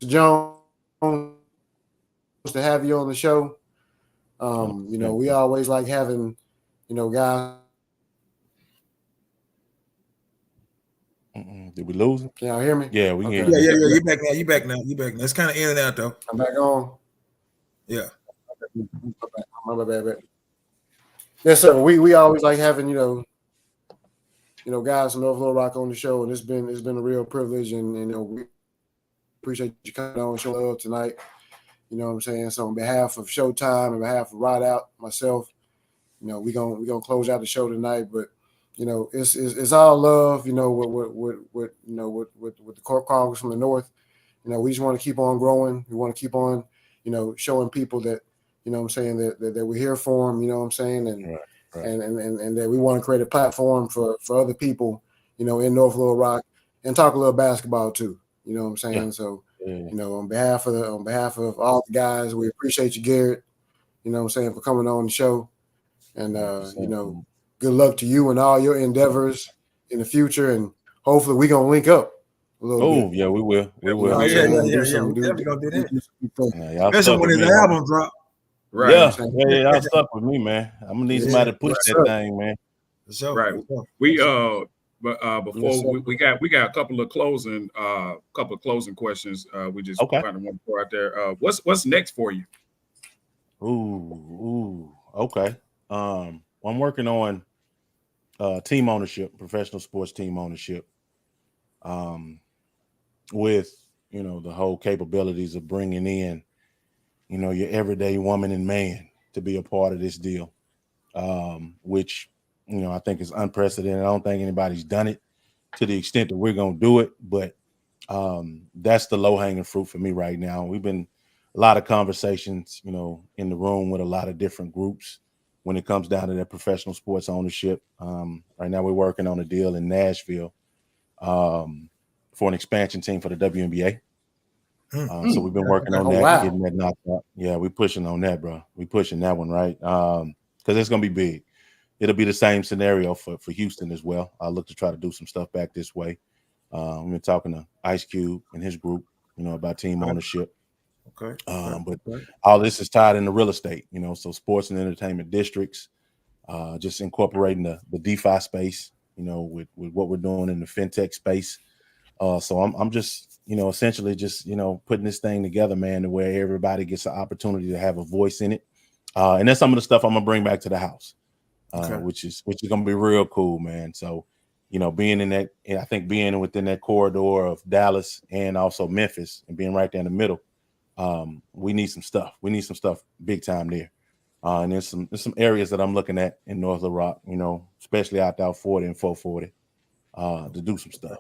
Speaker 3: Jones, to have you on the show. We always like having, guys.
Speaker 4: Did we lose him?
Speaker 3: Can y'all hear me?
Speaker 4: Yeah, we
Speaker 3: okay.
Speaker 4: can hear you.
Speaker 2: Yeah. You back now. It's kind of in and out though.
Speaker 3: I'm back on.
Speaker 2: Yeah.
Speaker 3: My bad. Yes, sir. We always like having, guys from North Little Rock on the show, and it's been a real privilege, and we appreciate you coming on show love tonight. You know what I'm saying? So on behalf of Showtime, on behalf of Ride Out, myself, we gonna close out the show tonight, but it's all love, with the Chronicles from the North. We just want to keep on growing. We want to keep on, showing people that, that we're here for them, you know what I'm saying? And
Speaker 4: right.
Speaker 3: And that we want to create a platform for other people, in North Little Rock, and talk a little basketball too. You know what I'm saying? So, on behalf of all the guys, we appreciate you, Garrett, you know what I'm saying, for coming on the show. And good luck to you and all your endeavors in the future, and hopefully we're gonna link up a little bit.
Speaker 4: Oh, yeah, we will. We will.
Speaker 2: Yeah.
Speaker 3: Do some,
Speaker 2: We definitely gonna do that.
Speaker 4: Y'all
Speaker 2: Especially
Speaker 4: stuck
Speaker 2: when
Speaker 4: with
Speaker 2: his
Speaker 4: me.
Speaker 2: album drop.
Speaker 1: Right.
Speaker 4: Yeah, y'all stuck with me, man. I'm gonna need somebody to push that thing, man.
Speaker 1: Right. We before we got a couple of closing questions. We just kind of want to throw out there. What's next for you?
Speaker 4: Okay. I'm working on team ownership, professional sports team ownership. With the whole capabilities of bringing in your everyday woman and man to be a part of this deal, which I think is unprecedented. I don't think anybody's done it to the extent that we're going to do it, but that's the low-hanging fruit for me right now. We've been a lot of conversations, in the room with a lot of different groups when it comes down to that professional sports ownership. Right now we're working on a deal in Nashville for an expansion team for the WNBA. So we've been working on that, getting that knocked out. Yeah, we're pushing on that, bro. We're pushing that one, right? Because it's going to be big. It'll be the same scenario for Houston as well. I'll look to try to do some stuff back this way. We've been talking to Ice Cube and his group, about team ownership.
Speaker 2: Okay.
Speaker 4: But all this is tied into real estate, so sports and entertainment districts, just incorporating the DeFi space, with what we're doing in the fintech space. So I'm just, essentially just, putting this thing together, man, to where everybody gets an opportunity to have a voice in it. And that's some of the stuff I'm gonna bring back to the house, which is gonna be real cool, man. So, being in that, I think being within that corridor of Dallas and also Memphis and being right there in the middle, we need some stuff. We need some stuff big time there. And there's some areas that I'm looking at in North Little Rock, especially out there 40 and 440, to do some stuff.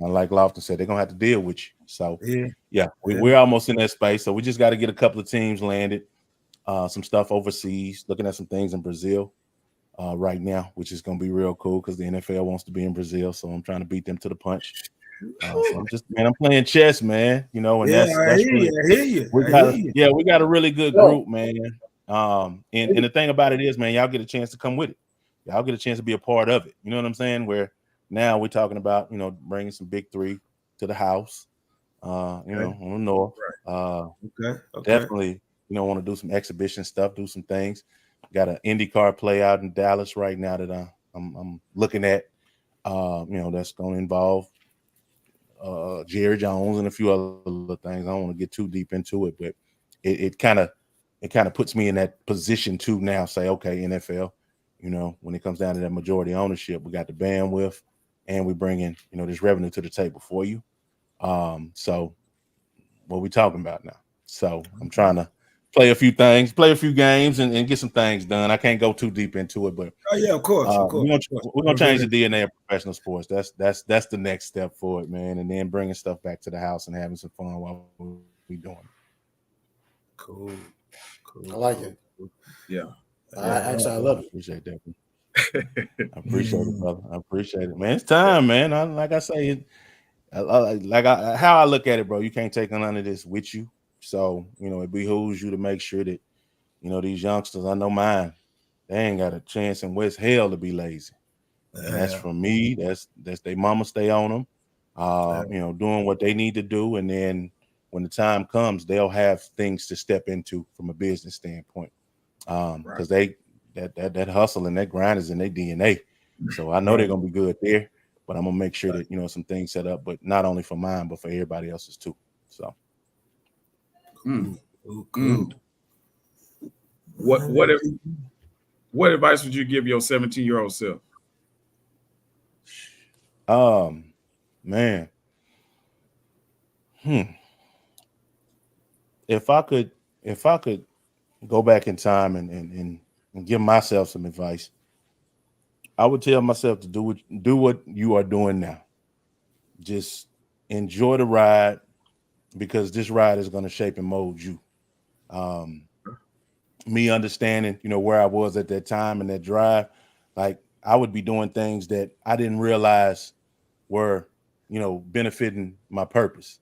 Speaker 4: Like Lofton said, they're gonna have to deal with you. So we're almost in that space. So we just got to get a couple of teams landed, some stuff overseas, looking at some things in Brazil right now, which is gonna be real cool because the NFL wants to be in Brazil. So I'm trying to beat them to the punch. So I'm playing chess, man. And that's really, we got a really good group, man. And the thing about it is, man, y'all get a chance to come with it. Y'all get a chance to be a part of it. You know what I'm saying? Where now we're talking about, bringing some big three to the house, on the north. Definitely, want to do some exhibition stuff, do some things. Got an IndyCar play out in Dallas right now that I'm looking at, that's going to involve Jerry Jones and a few other things. I don't want to get too deep into it, but it kind of puts me in that position to now say, okay, NFL, when it comes down to that majority ownership, we got the bandwidth and we bring in, this revenue to the table for you. So what we talking about now? So I'm trying to play a few games and get some things done. I can't go too deep into it, but
Speaker 2: yeah, of course.
Speaker 4: We're gonna change the DNA of professional sports. That's the next step for it, man. And then bringing stuff back to the house and having some fun while we doing it.
Speaker 2: Cool.
Speaker 3: I like it.
Speaker 1: Yeah.
Speaker 3: I love it.
Speaker 4: Appreciate that. I appreciate it, brother. I appreciate it, man. It's time, man. Like I say, how I look at it, bro. You can't take none of this with you. So it behooves you to make sure that these youngsters. I know mine. They ain't got a chance in West Hell to be lazy. And that's from me. That's their mama stay on them, doing what they need to do. And then when the time comes, they'll have things to step into from a business standpoint. Because that hustle and that grind is in their DNA. So I know they're gonna be good there, but I'm gonna make sure that some things set up, but not only for mine, but for everybody else's too. So
Speaker 1: What advice would you give your 17-year-old self?
Speaker 4: Man. If I could go back in time and give myself some advice, I would tell myself to do what you are doing now. Just enjoy the ride, because this ride is going to shape and mold you. Me understanding, where I was at that time and that drive, like I would be doing things that I didn't realize were, benefiting my purpose.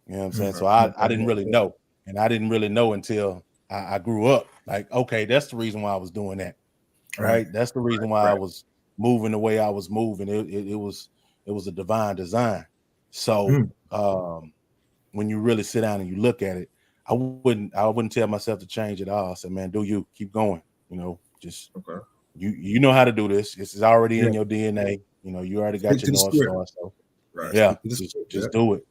Speaker 4: You know what I'm saying? So I didn't really know. And I didn't really know until I grew up. Like, okay, that's the reason why I was doing that. Right. That's the reason why I was moving the way I was moving. It was a divine design. So when you really sit down and you look at it, I wouldn't tell myself to change it all. I said, man, do you keep going? Just you know how to do this. It's already in your DNA. You already got your North Star. So just do it.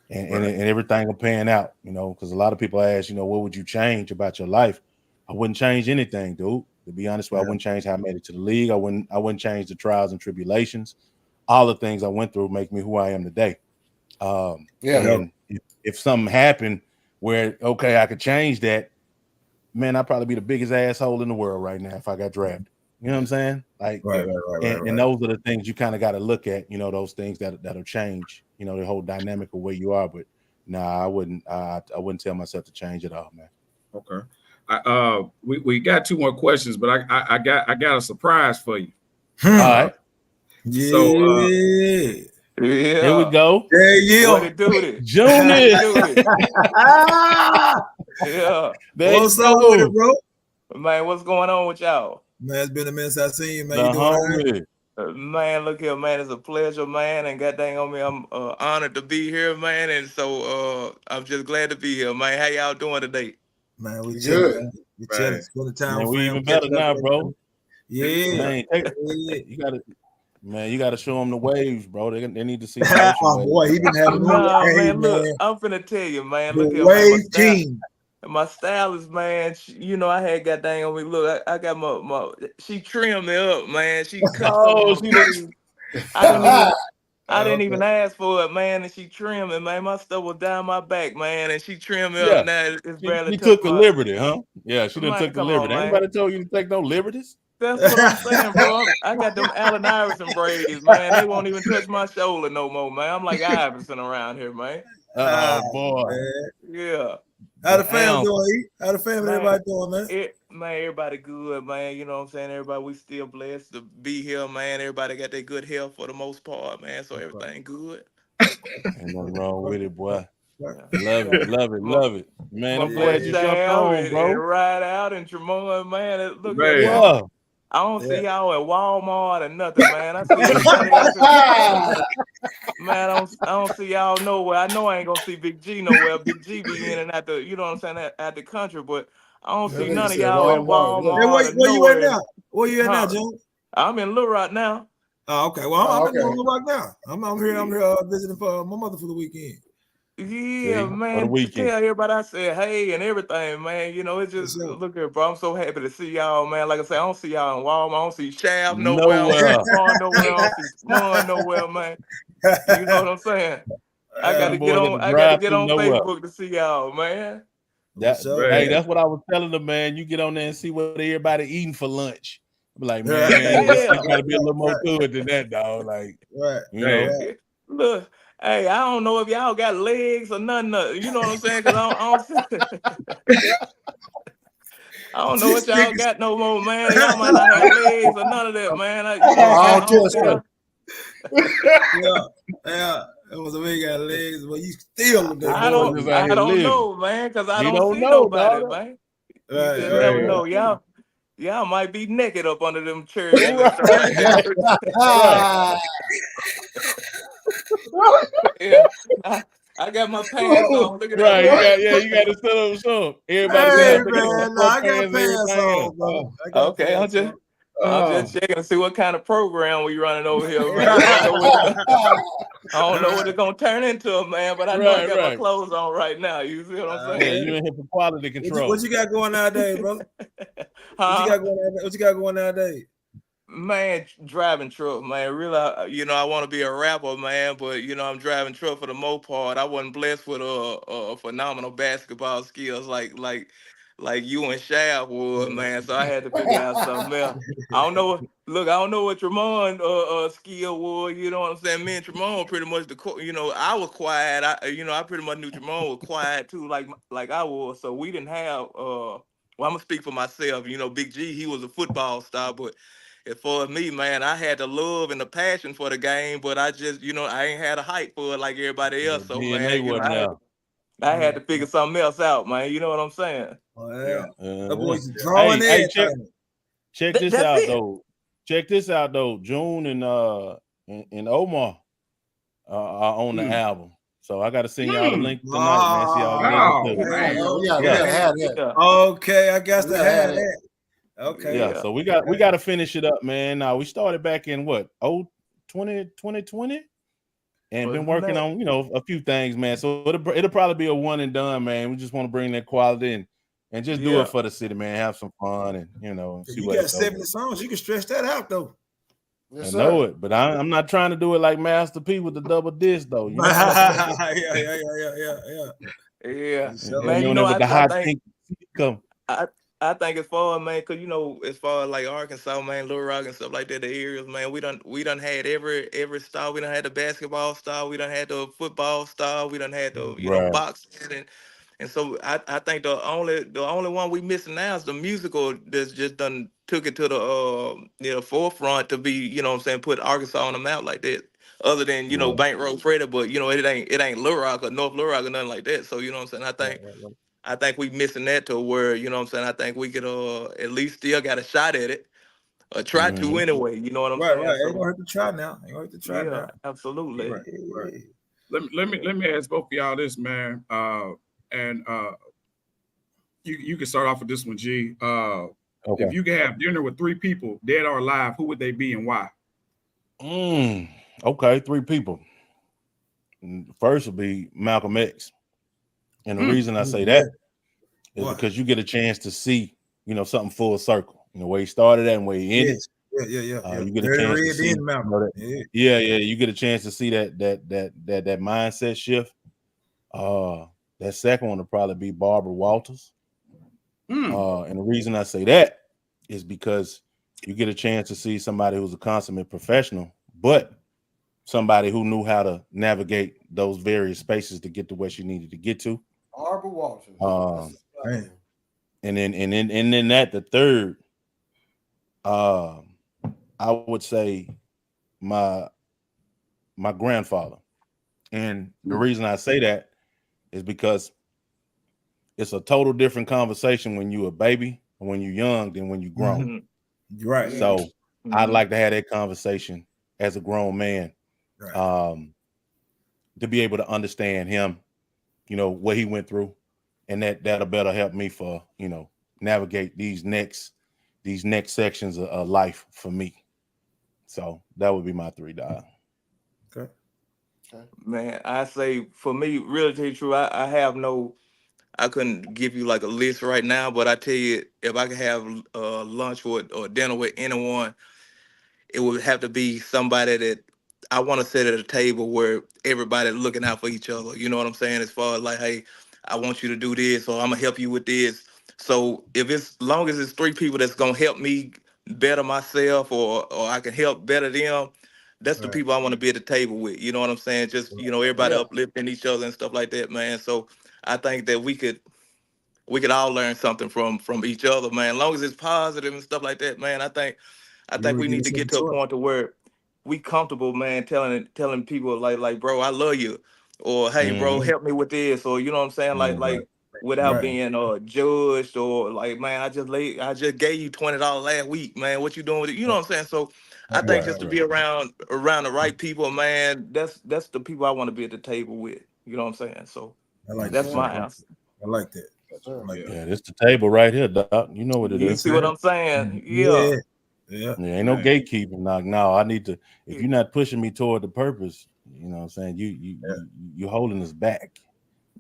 Speaker 4: And everything will pan out, because a lot of people ask, what would you change about your life? I wouldn't change anything, dude. To be honest with you, I wouldn't change how I made it to the league. I wouldn't change the trials and tribulations. All the things I went through make me who I am today. And if something happened where, okay, I could change that, man, I'd probably be the biggest asshole in the world right now if I got drafted. You know what I'm saying? Like, and those are the things you kind of got to look at, those things that'll change, the whole dynamic of where you are. But I wouldn't tell myself to change it all, man.
Speaker 1: Okay. We got two more questions, but I got a surprise for you.
Speaker 4: All right.
Speaker 2: Yeah.
Speaker 1: So
Speaker 4: here we go.
Speaker 2: Yeah.
Speaker 5: What it do this?
Speaker 4: Junior.
Speaker 5: Yeah.
Speaker 2: What's up with it, bro?
Speaker 5: Man, what's going on with y'all?
Speaker 2: Man, it's been a minute since I seen you, man. You doing all right?
Speaker 5: Man, look here, man. It's a pleasure, man. And god dang on me, I'm honored to be here, man. And so I'm just glad to be here, man. How y'all doing today?
Speaker 2: Man, we chilling, man. We chilling. Spend the time
Speaker 4: man,
Speaker 2: with
Speaker 4: we even better now, bro.
Speaker 2: Yeah.
Speaker 4: Man, you gotta show them the waves, bro. They need to see.
Speaker 2: Oh boy, he been having
Speaker 5: man. Look, I'm finna tell you, man. Look here,
Speaker 2: wave team.
Speaker 5: My stylist, man, I had got dang on me. Look, I got my she trimmed me up, man. She cut I didn't even ask for it, man. And she trimmed it, man. My stuff was down my back, man. And she trimmed me up. Now it's barely.
Speaker 4: She took the liberty, huh? Yeah, she done took the liberty. Anybody told you to take no liberties?
Speaker 5: That's what I'm saying, bro. I got them Allen Iverson braids, man. They won't even touch my shoulder no more, man. I'm like Iverson around here, man.
Speaker 4: Oh boy.
Speaker 5: Man. Yeah.
Speaker 2: How the family doing? How the family, everybody doing, man?
Speaker 5: Man, everybody good, man. You know what I'm saying? Everybody, we still blessed to be here, man. Everybody got their good health for the most part, man. So everything good.
Speaker 4: Ain't nothing wrong with it, boy. Love it. Man, I'm glad you jumped on, bro.
Speaker 5: And Ride Out and Tremont, man. Look at
Speaker 4: y'all.
Speaker 5: I don't see y'all at Walmart or nothing, man. I see everybody else. Man, I don't see y'all nowhere. I know I ain't gonna see Big G nowhere. Big G be in and out the, you know what I'm saying, at the country, but I don't see none of y'all at Walmart.
Speaker 2: Where you at now? Where you at now, Joe?
Speaker 5: I'm in Little Rock now.
Speaker 2: Oh, okay. Well, I'm in
Speaker 3: okay.
Speaker 2: North Rock now. I'm here visiting for my mother for the weekend.
Speaker 5: Yeah,
Speaker 4: See, for the
Speaker 5: man.
Speaker 4: weekend.
Speaker 5: Tell everybody I said hey and everything, man. You know, it's
Speaker 2: Yes,
Speaker 5: just
Speaker 2: sir.
Speaker 5: look here, bro. I'm so happy to see y'all, man. Like I said, I don't see y'all in Walmart. I don't see Shaft nowhere. I don't
Speaker 4: Nowhere.
Speaker 5: see Spawn nowhere. I don't see Spawn nowhere, man. You know what I'm saying? I got
Speaker 2: Yeah,
Speaker 5: to
Speaker 4: Them
Speaker 5: get
Speaker 4: boys at
Speaker 5: on.
Speaker 4: the
Speaker 5: I got to get
Speaker 4: drive-thru
Speaker 5: on
Speaker 4: nowhere.
Speaker 5: Facebook to see y'all, man.
Speaker 4: That,
Speaker 2: sure.
Speaker 4: hey,
Speaker 1: Man.
Speaker 4: that's what I was telling them, man. You get on there and see what everybody eating for lunch. I'm like,
Speaker 2: Yeah.
Speaker 4: man,
Speaker 5: Yeah.
Speaker 4: it's got to be a little more to it than that, dog. Like,
Speaker 2: Right.
Speaker 4: you
Speaker 1: Hey.
Speaker 4: know,
Speaker 5: Look, hey, I don't know if y'all got legs or nothing. You know what I'm saying? Because I don't know what
Speaker 2: This
Speaker 5: y'all
Speaker 2: nigga's-
Speaker 5: got no more, man. Y'all might not have legs or none of that, man. You know what
Speaker 3: All
Speaker 5: I'm saying?
Speaker 3: test.
Speaker 2: Yeah. It was a way got legs, but you still look that
Speaker 5: I
Speaker 2: boy.
Speaker 4: boy just out
Speaker 5: I
Speaker 4: here
Speaker 5: don't
Speaker 4: living.
Speaker 5: know, man, because I
Speaker 4: He
Speaker 5: don't
Speaker 4: don't
Speaker 5: see
Speaker 4: know,
Speaker 5: nobody,
Speaker 4: dog.
Speaker 5: man. You
Speaker 2: Right,
Speaker 5: just
Speaker 2: right,
Speaker 5: never
Speaker 1: right.
Speaker 5: know. Y'all might be naked up under them chairs and
Speaker 4: Right.
Speaker 5: stuff like that.
Speaker 3: Ah,
Speaker 5: Yeah, I got my pants on. Look at that,
Speaker 4: Right,
Speaker 5: man.
Speaker 4: you got to set up some. Everybody see
Speaker 2: Hey
Speaker 4: how big
Speaker 2: man,
Speaker 4: of
Speaker 2: no, I got
Speaker 4: pants and
Speaker 2: pants
Speaker 4: everything else.
Speaker 2: on, bro. I got
Speaker 5: Okay,
Speaker 2: pants on.
Speaker 5: I'm just checking to see what kind of program we running over here, man. I don't know what it's gonna turn into, man, but I know I got my
Speaker 4: Right.
Speaker 5: clothes on right now. You see what I'm
Speaker 4: Yeah,
Speaker 5: saying?
Speaker 4: you in here for quality control.
Speaker 2: What you got going nowadays, brother? What you
Speaker 5: Huh?
Speaker 2: got going on? What you got going nowadays?
Speaker 5: Man, driving truck, man. Really, I want to be a rapper, man, but I'm driving truck for the most part. I wasn't blessed with phenomenal basketball skills like you and Shab was, man. So I had to figure out something else. I don't know. Look, I don't know what Tremont skill was. You know what I'm saying? Me and Tremont pretty much I was quiet. I pretty much knew Tremont was quiet too, like I was. So we didn't have. Well, I'm gonna speak for myself. Big G, he was a football star, but as far as me, man, I had the love and the passion for the game, but I just, I ain't had a hype for it like everybody
Speaker 4: The
Speaker 5: else. So,
Speaker 4: DNA
Speaker 5: man,
Speaker 4: wasn't there.
Speaker 5: I had to figure something else out, man. You know what I'm saying?
Speaker 2: Oh,
Speaker 1: Yeah.
Speaker 2: yeah. That boy's
Speaker 1: Yeah.
Speaker 2: drawing
Speaker 4: Hey,
Speaker 2: everything.
Speaker 4: check this
Speaker 5: That's
Speaker 4: out
Speaker 5: it.
Speaker 4: though. Check this out though. June and Omar are on the album. So I got to send y'all the link tonight, man. See y'all
Speaker 1: Oh,
Speaker 4: listen to it.
Speaker 1: man.
Speaker 3: oh, yeah, we
Speaker 4: Yeah.
Speaker 3: gotta have that.
Speaker 5: Yeah.
Speaker 2: Okay, I guess
Speaker 3: We
Speaker 2: to
Speaker 3: gotta have
Speaker 2: have
Speaker 3: that.
Speaker 2: that. Okay.
Speaker 4: Yeah, so we got to finish it up, man. Now we started back in 2020 and been working on a few things, man. So it'll probably be a one and done, man. We just want to bring that quality and just do
Speaker 5: Yeah.
Speaker 4: it for the city, man. Have some fun and see
Speaker 2: You
Speaker 4: what
Speaker 2: got
Speaker 4: it
Speaker 2: 70
Speaker 4: goes.
Speaker 2: songs. You can stretch that out though.
Speaker 3: Yes,
Speaker 4: I
Speaker 3: sir.
Speaker 4: know it, but I'm not trying to do it like Master P with the double disc though. You know,
Speaker 5: Yeah.
Speaker 2: So,
Speaker 5: Man,
Speaker 4: you know with the
Speaker 5: I
Speaker 4: hot
Speaker 5: think
Speaker 4: pink come.
Speaker 5: I think as far, man, because as far as like Arkansas, man, Little Rock and stuff like that, the areas, man, we done had every star. We done had the basketball star, we done had the football star, we done had the
Speaker 4: Right.
Speaker 5: boxing, and so I think the only one we missing now is the musical that's just done took it to the forefront to be, what I'm saying, put Arkansas on the map like that. Other than
Speaker 4: Right.
Speaker 5: Bank Road Freddie, but it ain't Little Rock or North Little Rock or nothing like that. So you know what I'm saying. I think we missing that to where, what I'm saying, I think we could at least still got a shot at it. Or try to anyway, you know what I'm saying?
Speaker 2: Right.
Speaker 5: So,
Speaker 2: Ain't gonna have to try now. Ain't gonna have to try
Speaker 5: yeah,
Speaker 2: now.
Speaker 5: absolutely.
Speaker 1: Right. Let me ask both of y'all this, man. And you can start off with this one, G.
Speaker 4: Okay.
Speaker 1: If you could have dinner with three people, dead or alive, who would they be and why?
Speaker 4: Okay, three people. First would be Malcolm X. And the reason I say that is because you get a chance to see, something full circle. Where he started at and where he ended.
Speaker 2: Yeah.
Speaker 4: You get a chance to see. You get a chance to see that mindset shift. That second one will probably be Barbara Walters. And the reason I say that is because you get a chance to see somebody who's a consummate professional, but somebody who knew how to navigate those various spaces to get to where she needed to get to.
Speaker 3: Barbara Walters.
Speaker 4: And then that the third, I would say my grandfather. And the reason I say that is because it's a total different conversation when you're a baby and when you're young than when you're grown.
Speaker 2: Right.
Speaker 4: So I'd like to have that conversation as a grown man, to be able to understand him, what he went through, and that'll better help me for, navigate these next sections of life for me. So that would be my 3, dog.
Speaker 2: Okay.
Speaker 5: Man, I say for me, really to be true, I couldn't give you like a list right now, but I tell you, if I could have lunch or dinner with anyone, it would have to be somebody that I want to sit at a table where everybody's looking out for each other. You know what I'm saying? As far as like, hey, I want you to do this, or I'm gonna help you with this. So if it's long as it's 3 people that's gonna help me better myself, or I can help better them, that's the
Speaker 2: Right.
Speaker 5: people I want to be at the table with. You know what I'm saying? Just everybody
Speaker 3: Yeah.
Speaker 5: uplifting each other and stuff like that, man. So I think that we could all learn something from each other, man. As long as it's positive and stuff like that, man. I
Speaker 2: You
Speaker 5: think
Speaker 2: would
Speaker 5: we
Speaker 2: give
Speaker 5: need
Speaker 2: me
Speaker 5: to
Speaker 2: some
Speaker 5: get to a
Speaker 2: choice.
Speaker 5: point to where we comfortable, man, telling people like, bro, I love you, or hey, bro,
Speaker 4: Mhm.
Speaker 5: help me with this, or you know what I'm saying, like
Speaker 4: Mhm.
Speaker 5: like without
Speaker 2: Right.
Speaker 5: being judged, or like, man, I just gave you $20 last week, man. What you doing with it? You know what I'm saying? So I think
Speaker 4: Right,
Speaker 5: just to
Speaker 4: right.
Speaker 5: be around the right people, man, that's the people I want to be at the table with. You know what I'm saying? So
Speaker 2: I like
Speaker 5: that's
Speaker 2: that.
Speaker 5: my
Speaker 3: Yeah.
Speaker 5: answer.
Speaker 2: I like that.
Speaker 3: Yes, sir.
Speaker 2: I like
Speaker 1: Yeah.
Speaker 2: that.
Speaker 4: Yeah, this the table right here, doc. You know what it
Speaker 5: You
Speaker 2: Yes,
Speaker 4: is.
Speaker 5: see what
Speaker 2: sir.
Speaker 5: I'm saying? Yeah.
Speaker 2: Yeah. Yeah.
Speaker 4: Yeah, ain't no
Speaker 1: Man.
Speaker 4: gatekeeping. Like, no, I need to. If you're not pushing me toward the purpose, you know what I'm saying. You holding us back.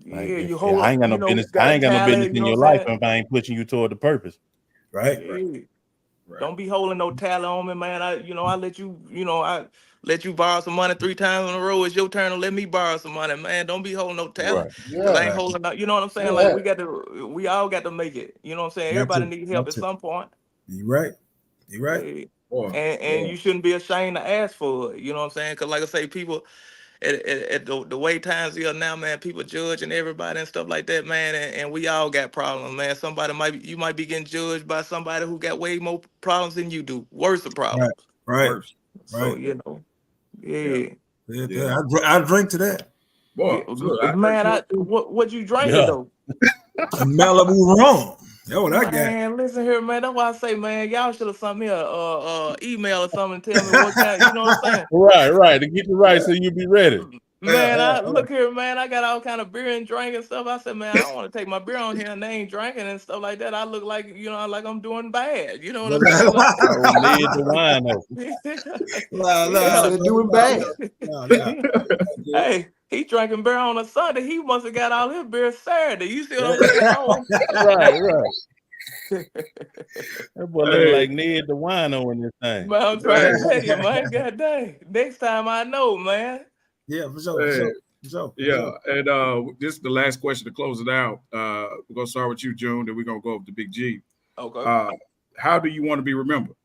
Speaker 4: Like,
Speaker 5: Yeah, you
Speaker 4: if
Speaker 5: hold,
Speaker 4: I ain't got no
Speaker 5: you
Speaker 4: business, I
Speaker 5: got
Speaker 4: ain't got no business
Speaker 5: talent, you
Speaker 4: in
Speaker 5: know
Speaker 4: your
Speaker 5: what I'm
Speaker 4: life
Speaker 5: saying?
Speaker 4: if I ain't pushing you toward the purpose.
Speaker 2: Right.
Speaker 5: Yeah.
Speaker 1: Right.
Speaker 5: Don't be holding no talent on me, man. I let you borrow some money 3 times in a row. It's your turn to let me borrow some money, man. Don't be holding no talent.
Speaker 4: Right.
Speaker 5: Cause I
Speaker 3: Yeah.
Speaker 5: ain't
Speaker 2: Right.
Speaker 5: holding out, you know what I'm saying? Like
Speaker 3: Yeah.
Speaker 5: we all got to make it. You know what I'm saying?
Speaker 2: Got
Speaker 5: Everybody
Speaker 2: to.
Speaker 5: needs help
Speaker 2: Got
Speaker 5: at
Speaker 2: to.
Speaker 5: some point.
Speaker 2: You right. You right.
Speaker 5: Yeah.
Speaker 1: Boy,
Speaker 5: And
Speaker 1: boy.
Speaker 5: you shouldn't be ashamed to ask for it. You know what I'm saying? Cause like I say, people at the way times are now, man, people judging everybody and stuff like that, man, and we all got problems, man. You might be getting judged by somebody who got way more problems than you do, worse of
Speaker 2: Right.
Speaker 5: problems.
Speaker 2: Right.
Speaker 1: Worse.
Speaker 5: So
Speaker 2: Right.
Speaker 1: Yeah.
Speaker 5: yeah,
Speaker 2: Yeah.
Speaker 1: Yeah.
Speaker 2: I drink to that.
Speaker 1: Boy, look, I drink
Speaker 5: man,
Speaker 1: to it too.
Speaker 5: what you drinking
Speaker 4: Yeah.
Speaker 5: though?
Speaker 2: Malibu rum. That's what I
Speaker 5: Man, listen here, man. That's why I say, man, y'all should have sent me a email or something and tell me what kind. You know what I'm saying?
Speaker 4: Right. To get you right, so you be ready.
Speaker 5: Man, I
Speaker 2: got.
Speaker 5: look here, man. I got all kind of beer and drink and stuff. I said, man, I don't want to take my beer on here and they ain't drinking and stuff like that. I look like, like I'm doing bad. You know what I'm saying? Like,
Speaker 4: Oh, need the wine though.
Speaker 3: He
Speaker 5: yeah.
Speaker 3: said doing bad.
Speaker 2: No.
Speaker 5: Hey, he drinking beer on a Sunday. He must have got all his beer Saturday. You see what I'm saying? Oh.
Speaker 4: Right. That boy looking
Speaker 1: Hey,
Speaker 4: like Ned the wino in this thing.
Speaker 5: Man, I'm trying to tell you, man. God dang. Next time I know, man.
Speaker 2: Yeah, for sure.
Speaker 1: hey,
Speaker 2: For sure.
Speaker 1: yeah. And this is the last question to close it out. We're gonna start with you, June, then we're gonna go up to Big G.
Speaker 5: Okay.
Speaker 1: How do you want to be remembered?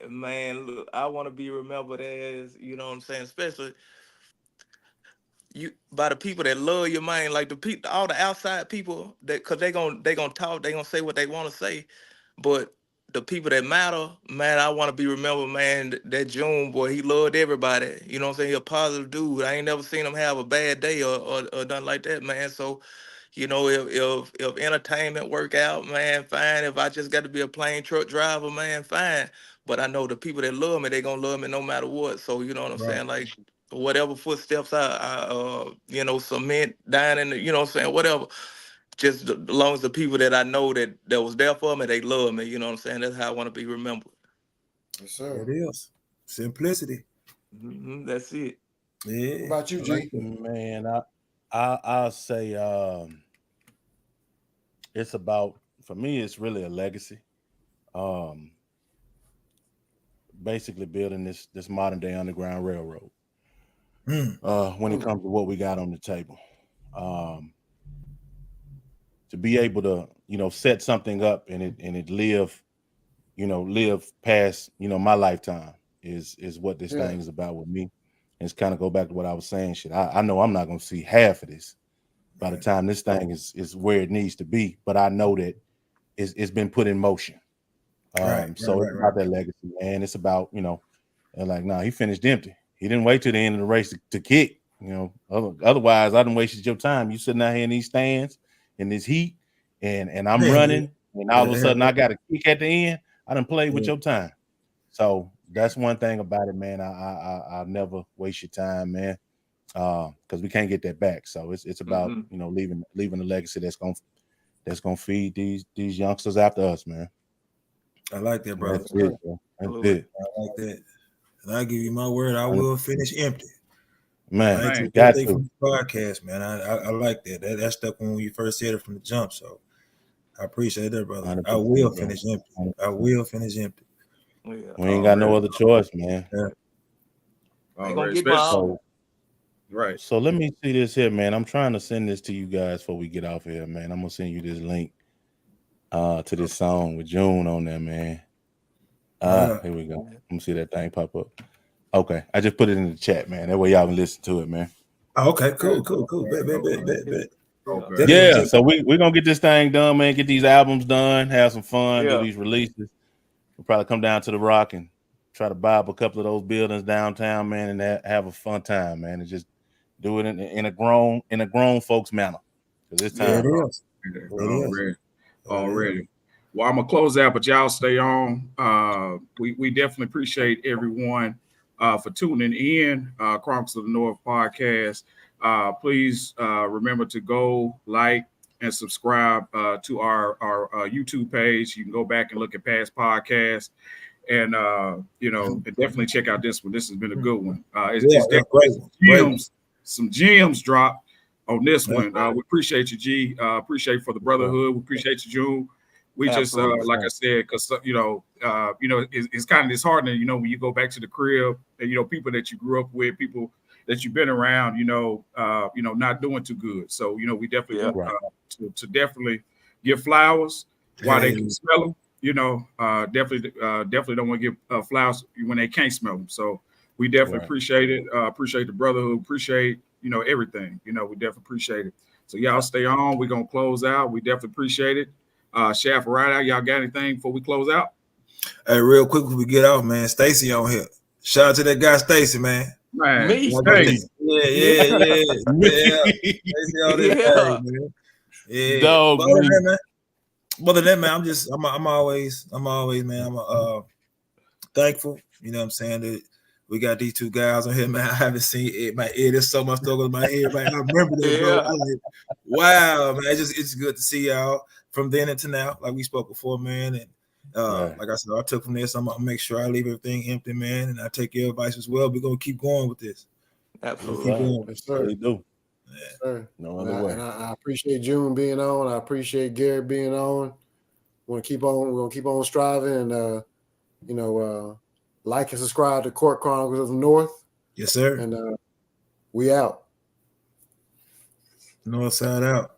Speaker 5: Man, look, I want to be remembered as, you know what I'm saying, especially you by the people that love you, man, like the people, all the outside people that, cause they gonna talk, they gonna say what they want to say, but the people that matter, man, I want to be remembered, man. That June boy, he loved everybody. You know what I'm saying? He a positive dude. I ain't never seen him have a bad day or nothing like that, man. So, if entertainment work out, man, fine. If I just got to be a plain truck driver, man, fine. But I know the people that love me, they gonna love me no matter what. So you know what I'm
Speaker 2: Right.
Speaker 5: saying? Like whatever footsteps I cement down in the, you know what I'm saying, whatever. Just as long as the people that I know that was there for me, they love me. You know what I'm saying? That's how I want to be remembered.
Speaker 3: Yes,
Speaker 2: It
Speaker 3: sir.
Speaker 2: is. Simplicity.
Speaker 5: That's it.
Speaker 2: Yeah.
Speaker 3: What about you,
Speaker 2: I
Speaker 3: G?
Speaker 2: like that.
Speaker 4: Man, I'll say it's about, for me, it's really a legacy. Basically building this modern day underground railroad. When it comes to what we got on the table. To be able to, set something up and it live past, my lifetime is what this
Speaker 3: Yeah.
Speaker 4: thing is about with me. And it's kind of go back to what I was saying. Shit, I know I'm not gonna see half of this by the time this thing is where it needs to be, but I know that it's been put in motion. So it's about that legacy, man. It's about, and like, nah, he finished empty. He didn't wait till the end of the race to kick. Otherwise, I didn't wasted your time. You sitting out here in these stands in this heat, and I'm running, and all of a sudden I got a kick at the end. I done played with your time. So that's one thing about it, man. I'll never waste your time, man, because we can't get that back. So it's about leaving a legacy that's gonna feed these youngsters after us, man.
Speaker 2: I like that, brother.
Speaker 4: That's it, bro.
Speaker 5: Absolutely.
Speaker 4: it.
Speaker 2: I like that. And I give you my word, I will finish empty.
Speaker 4: Man,
Speaker 2: I take
Speaker 4: got
Speaker 2: that
Speaker 4: to.
Speaker 2: from the podcast, man. I like that. That stuck when you first said it from the jump. So I appreciate that, brother.
Speaker 4: 100%,
Speaker 2: I will
Speaker 4: bro.
Speaker 2: finish empty.
Speaker 4: 100%.
Speaker 2: I will finish empty.
Speaker 5: Yeah.
Speaker 4: We ain't got no other choice, man.
Speaker 2: Yeah.
Speaker 5: Ain't gonna
Speaker 1: Already,
Speaker 5: get my
Speaker 1: especially right.
Speaker 4: So let me see this here, man. I'm trying to send this to you guys before we get off here, man. I'm gonna send you this link to this song with June on there, man. Here we go. Let me see that thing pop up. Okay, I just put it in the chat, man. That way y'all can listen to it, man.
Speaker 2: Oh, okay, cool. Bet.
Speaker 1: Okay.
Speaker 4: Yeah, so we're gonna get this thing done, man. Get these albums done, have some fun, do
Speaker 5: Yeah.
Speaker 4: these releases. We'll probably come down to the Rock and try to buy up a couple of those buildings downtown, man, and have a fun time, man, and just do it in a grown folks manner. Because it's
Speaker 2: Yeah,
Speaker 4: time.
Speaker 2: it is.
Speaker 1: Already. Well, I'm gonna close out, but y'all stay on. We definitely appreciate everyone for tuning in. Chronicles of the North podcast. Please remember to go like and subscribe to our YouTube page. You can go back and look at past podcasts, and definitely check out this one. This has been a good one. It's definitely
Speaker 2: great.
Speaker 1: Some gems dropped on this one. We appreciate you, G. Appreciate for the brotherhood. We appreciate you, June. We
Speaker 5: Absolutely.
Speaker 1: just like I said, because it's kind of disheartening, when you go back to the crib and people that you grew up with, people that you've been around, not doing too good. So we definitely want to definitely give flowers while they can smell them. Definitely don't want to give flowers when they can't smell them. So we definitely appreciate it. Appreciate the brotherhood. Appreciate everything. We definitely appreciate it. So y'all stay on. We're gonna close out. We definitely appreciate it. Chef, right out. Y'all got anything before we close out?
Speaker 2: Hey, real quick before we get off, man. Stacy on here. Shout out to that guy, Stacy, man.
Speaker 5: Me?
Speaker 2: Yeah. Stacy on this
Speaker 5: Yeah.
Speaker 2: thing, man. Yeah.
Speaker 4: Dog,
Speaker 2: Other than that, man, I'm always, man. I'm thankful. You know what I'm saying? That we got these two guys on here, man. I haven't seen it. My ear, there's so much stuff in my head, man. I remember that, bro. I'm like, wow, man. It's good to see y'all from then into now, like we spoke before, man. And like I said, I took from this. I'm gonna make sure I leave everything empty, man, and I take your advice as well. We're gonna keep going with this.
Speaker 5: Absolutely.
Speaker 2: Keep going.
Speaker 3: Yes, sir.
Speaker 4: They do.
Speaker 3: Yes, sir.
Speaker 4: No other way.
Speaker 3: And I appreciate June being on. I appreciate Garrett being on. We're gonna keep on striving and like and subscribe to Court Chronicles of the North.
Speaker 2: Yes, sir.
Speaker 3: And we out.
Speaker 2: North side out.